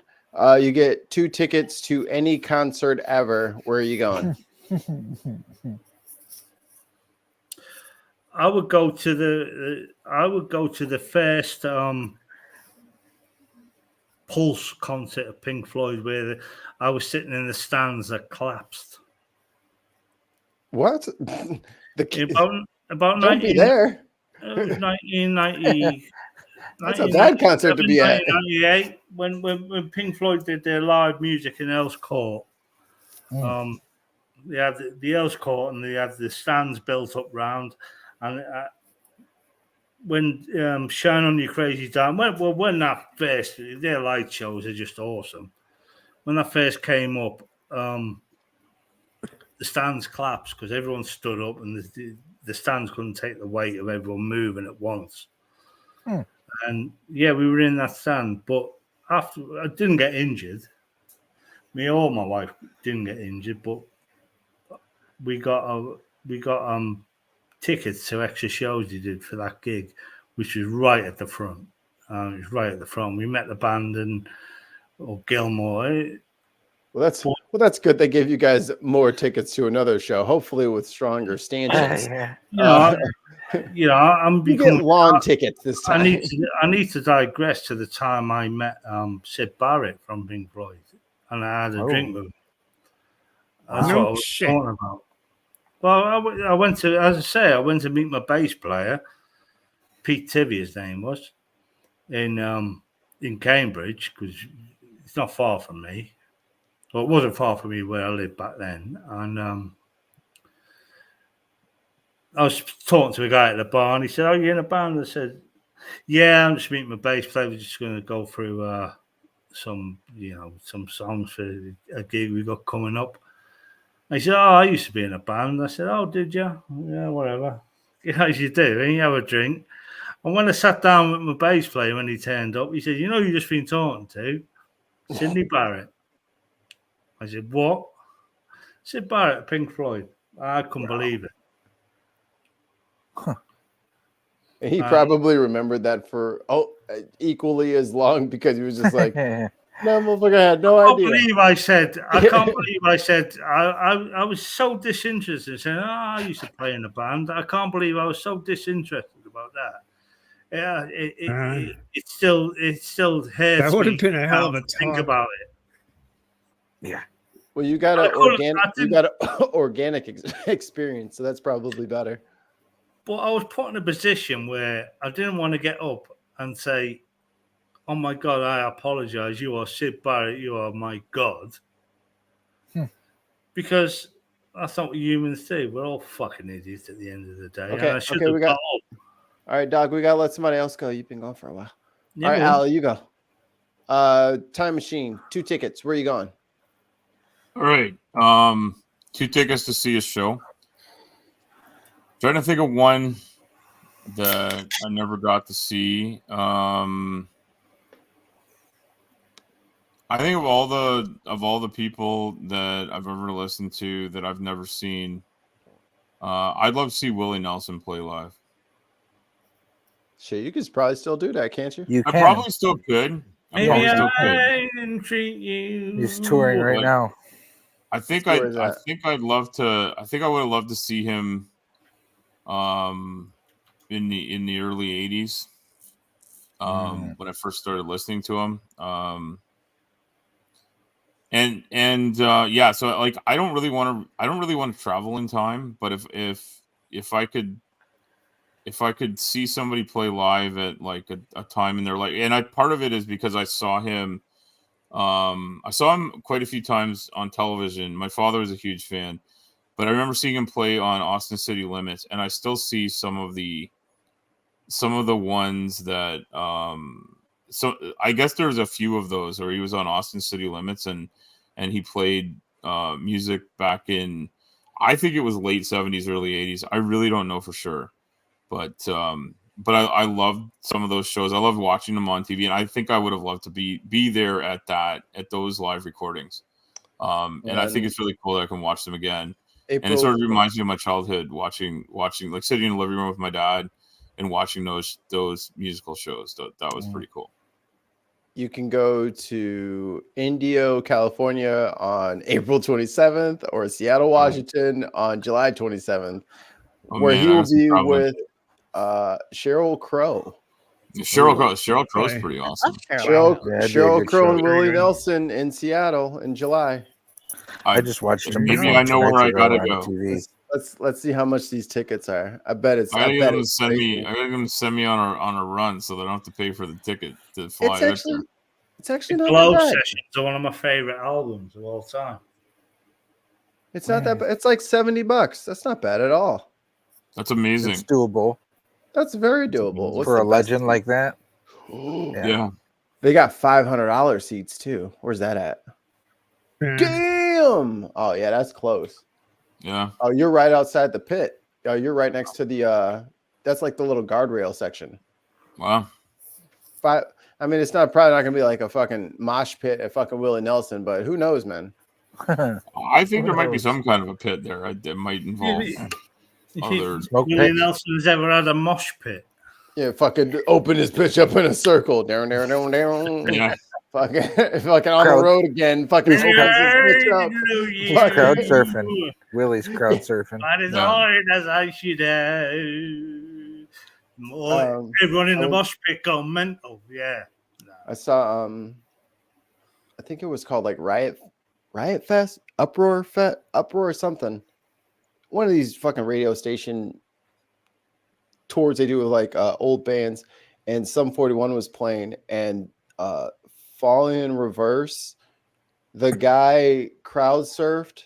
You get 2 tickets to any concert ever. Where are you going? I would go to the first Pulse concert of Pink Floyd where I was sitting in the stands that collapsed. What? About Don't be there. It was 1990. That's a bad concert to be at. 1998 when Pink Floyd did their live music in Earls Court. They had the Earls Court and they had the stands built up round. And when Shine On You Crazy Diamond, when that first, their light shows are just awesome. When that first came up, the stands collapsed because everyone stood up and the stands couldn't take the weight of everyone moving at once. And yeah, we were in that stand, but after I didn't get injured. Me or my wife didn't get injured, but we got tickets to extra shows he did for that gig, which was right at the front. It was right at the front. We met the band or Gilmore. Well, that's good. They gave you guys more tickets to another show, hopefully with stronger stanchions. I'm becoming lawn tickets this time. I need to digress to the time I met Sid Barrett from Pink Floyd, and I had a drink with him. That's what I was talking about. Well, I went to, as I say, I went to meet my bass player, Pete Tivy, his name was, in Cambridge, because it's not far from me. Well, it wasn't far from me where I lived back then. And I was talking to a guy at the bar, and he said, "Oh, you're in a band?" I said, "Yeah, I'm just meeting my bass player. We're just going to go through some songs for a gig we got coming up." And he said, "Oh, I used to be in a band." I said, "Oh, did you? Yeah, whatever. As you do, and you have a drink." And when I sat down with my bass player when he turned up, he said, "You know who you've just been talking to? Sidney Barrett." I said, "What?" Sid Barrett, Pink Floyd. I couldn't believe it. He probably remembered that for equally as long because he was just like, "No, motherfucker, I had no idea." I can't believe I said I was so disinterested. Saying, I used to play in a band. I can't believe I was so disinterested about that. Yeah, it still hurts. That would have been a hell of a think about it. Yeah. Well, you got an organic experience, so that's probably better. But I was put in a position where I didn't want to get up and say, "Oh my God, I apologize. You are Sid Barrett. You are my God." Because that's not what humans do. We're all fucking idiots at the end of the day. Okay, we got. All right, Doc, we got to let somebody else go. You've been gone for a while. All right, Al, you go. Time machine, 2 tickets. Where are you going? All right. 2 tickets to see a show. Trying to think of one that I never got to see. I think of all the people that I've ever listened to that I've never seen, I'd love to see Willie Nelson play live. Shit, you could probably still do that, can't you? You I can. probably still could. Maybe I didn't treat you. He's touring right now. I think I would have loved to see him in the early 80s when I first started listening to him. So like I don't really want to travel in time, but if I could see somebody play live at like a time in their life, and part of it is because I saw him quite a few times on television. My father was a huge fan, but I remember seeing him play on Austin City Limits, and I still see some of the ones that so I guess there's a few of those where he was on Austin City Limits and he played music back in, I think it was late 70s, early 80s. I really don't know for sure. But I loved some of those shows. I loved watching them on TV, and I think I would have loved to be there at those live recordings. And I think it's really cool that I can watch them again. And it sort of reminds me of my childhood watching like sitting in the living room with my dad and watching those musical shows. That was pretty cool. You can go to Indio, California on April 27th or Seattle, Washington on July 27th, where he will be with Sheryl Crow. Sheryl Crow's pretty awesome. Sheryl Crow and Willie Nelson in Seattle in July. I just watched them. Maybe I know where I gotta go. Let's see how much these tickets are. I bet it's. I gotta send me on a run so they don't have to pay for the ticket to fly. It's actually not Glow that bad. Sessions are one of my favorite albums of all time. It's not that bad. It's like $70. That's not bad at all. That's amazing. It's doable. That's very doable. For a legend like that. Yeah. They got $500 seats too. Where's that at? Yeah. Damn. Oh yeah, that's close. Yeah. Oh, you're right outside the pit. Oh, you're right next to the that's like the little guardrail section. Wow. I mean, it's probably not gonna be like a fucking mosh pit at fucking Willie Nelson, but who knows, man? I think there might be some kind of a pit there. It might involve other smoke pits. Willie Nelson's ever had a mosh pit. Yeah, fucking open his bitch up in a circle. Down. Yeah. Fucking on the road again. Fucking opens his bitch up. Crowd surfing. Willie's crowd surfing. That is hard as I should have. Everyone in the mosh pit go mental. Yeah. I saw I think it was called like Riot Fest, Uproar or something. One of these fucking radio station tours they do with like old bands, and Sum 41 was playing, and Falling in Reverse, the guy crowd surfed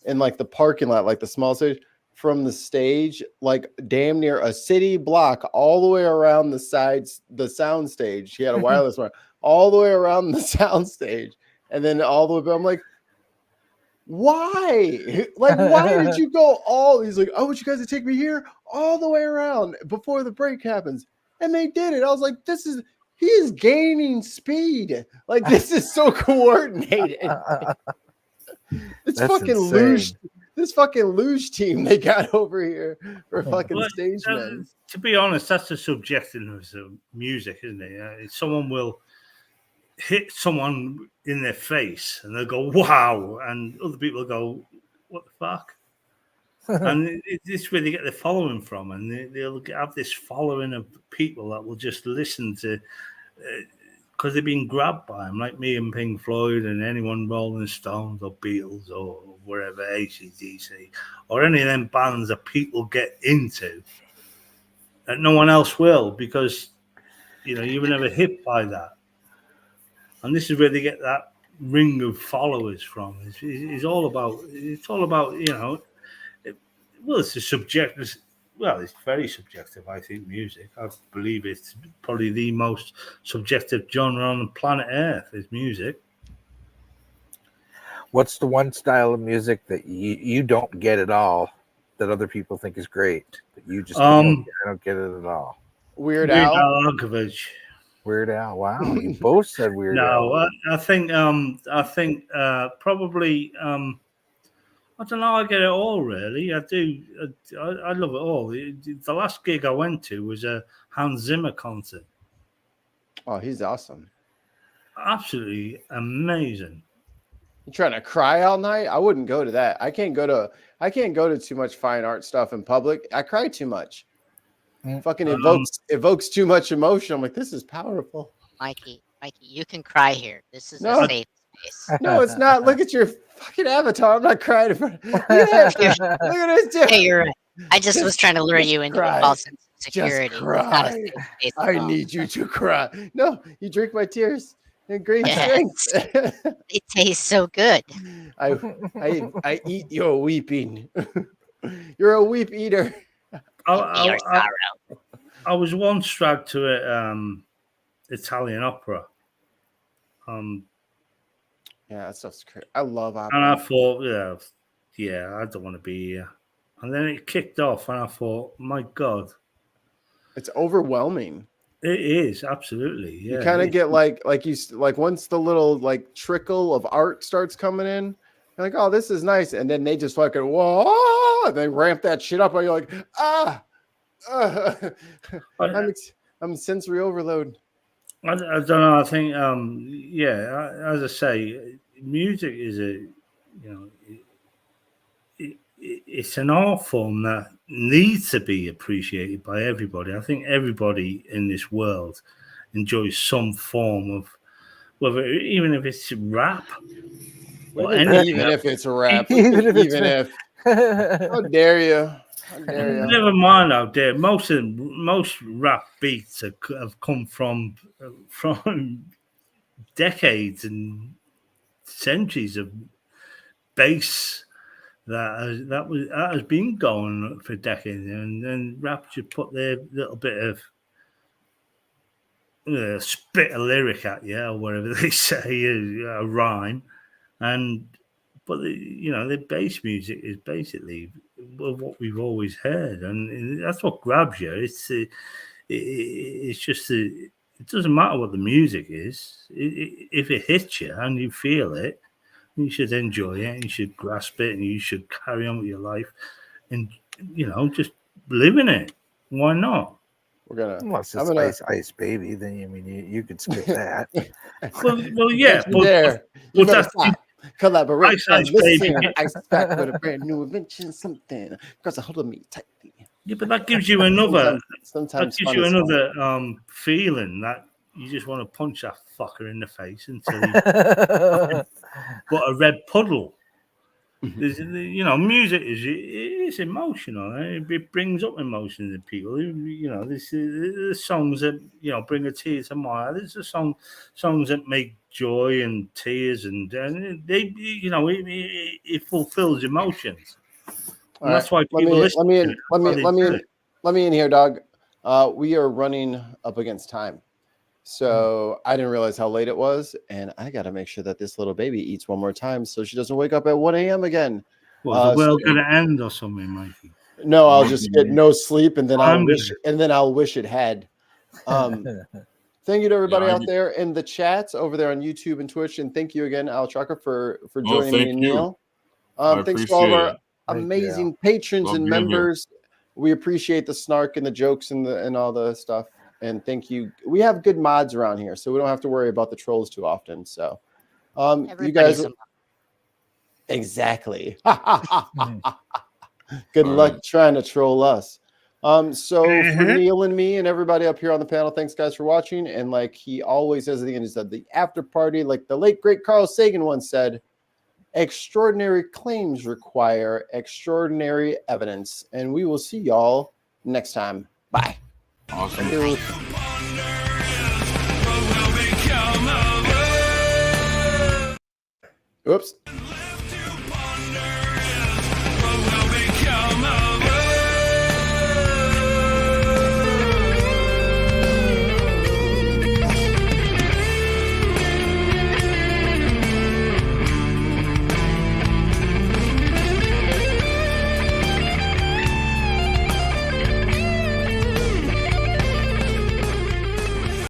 in like the parking lot, like the small stage, from the stage, like damn near a city block all the way around the sound stage. He had a wireless one all the way around the sound stage, and then all the way back. I'm like, why? Like, why did you go all? He's like, I want you guys to take me here all the way around before the break happens. And they did it. I was like, he is gaining speed. Like, this is so coordinated. It's fucking luge. This fucking luge team they got over here for fucking stage men. To be honest, that's the subjectiveness of music, isn't it? Someone will hit someone in their face and they'll go, wow. And other people go, what the fuck? And this is where they get their following from. And they'll have this following of people that will just listen to, because they've been grabbed by them, like me and Pink Floyd and anyone Rolling Stones or Beatles or wherever, AC/DC, or any of them bands that people get into that no one else will, because, you were never hit by that. And this is where they get that ring of followers from. It's all about, it's a subjective. Well, it's very subjective, I think, music. I believe it's probably the most subjective genre on the planet Earth is music. What's the one style of music that you don't get at all that other people think is great? That you just don't get it at all? Weird Al Yankovic. Weird Al. Wow, you both said Weird Al. No, I think probably. I don't know. I get it all, really. I do. I love it all. The last gig I went to was a Hans Zimmer concert. Oh, he's awesome! Absolutely amazing. You trying to cry all night? I wouldn't go to that. I can't go to too much fine art stuff in public. I cry too much. Fucking evokes too much emotion. I'm like, this is powerful. Mikey, you can cry here. This is a safe space. No, it's not. Look at your fucking avatar. I'm not crying in front. Look at this dude. Hey, you're right. I just was trying to lure you into a false sense of security. Just cry. I need you to cry. No, you drink my tears in great strength. It tastes so good. I eat your weeping. You're a weep eater. I was once dragged to an Italian opera. Yeah, that stuff's crazy. I love opera. And I thought, I don't want to be here. And then it kicked off, and I thought, my God. It's overwhelming. It is, absolutely. Yeah, you kind of get like once the little like trickle of art starts coming in, you're like, oh, this is nice. And then they just fucking, whoa, and they ramp that shit up, and you're like, I'm sensory overload. I don't know. I think, as I say, music is it's an art form that needs to be appreciated by everybody. I think everybody in this world enjoys some form of, whether even if it's rap or anything. Even if it's a rap, even if how dare you? How dare you? Never mind out there. Most rap beats have come from decades and centuries of bass that has been going for decades, and then rap should put their little bit of spit a lyric at you or whatever they say, a rhyme, but the bass music is basically what we've always heard, and that's what grabs you. It's just it doesn't matter what the music is. If it hits you and you feel it, you should enjoy it, and you should grasp it, and you should carry on with your life, and just live in it. Why not? We're gonna. Unless it's Ice Baby, then you could skip that. well, yeah, but that's collaborate. Ice Baby. Ice back with a brand new invention, something. Because a hold of me tightly. Yeah, but that gives you another. Sometimes that gives you another feeling that you just want to punch that fucker in the face until he but a red puddle. Music is emotional. It brings up emotions in people. This is songs that bring a tear to my eye. There's songs that make joy and tears, and they it fulfills emotions. And that's why people listen. Let me in here, dog. We are running up against time. So I didn't realize how late it was, and I got to make sure that this little baby eats one more time so she doesn't wake up at 1 a.m. again. Well, the world going to end or something, Mikey? No, I'll just get no sleep, and then I'll wish it had. Thank you to everybody out there in the chats over there on YouTube and Twitch, and thank you again, Al Trucker, for joining me and Neil. Thanks to all of our amazing patrons and members. We appreciate the snark and the jokes and all the stuff. And thank you. We have good mods around here, so we don't have to worry about the trolls too often. So, you guys, exactly. Good luck trying to troll us. So for Neil and me and everybody up here on the panel, thanks guys for watching. And like he always says at the end, he said the after party, like the late great Carl Sagan once said, extraordinary claims require extraordinary evidence. And we will see y'all next time. Bye. Awesome. Oops.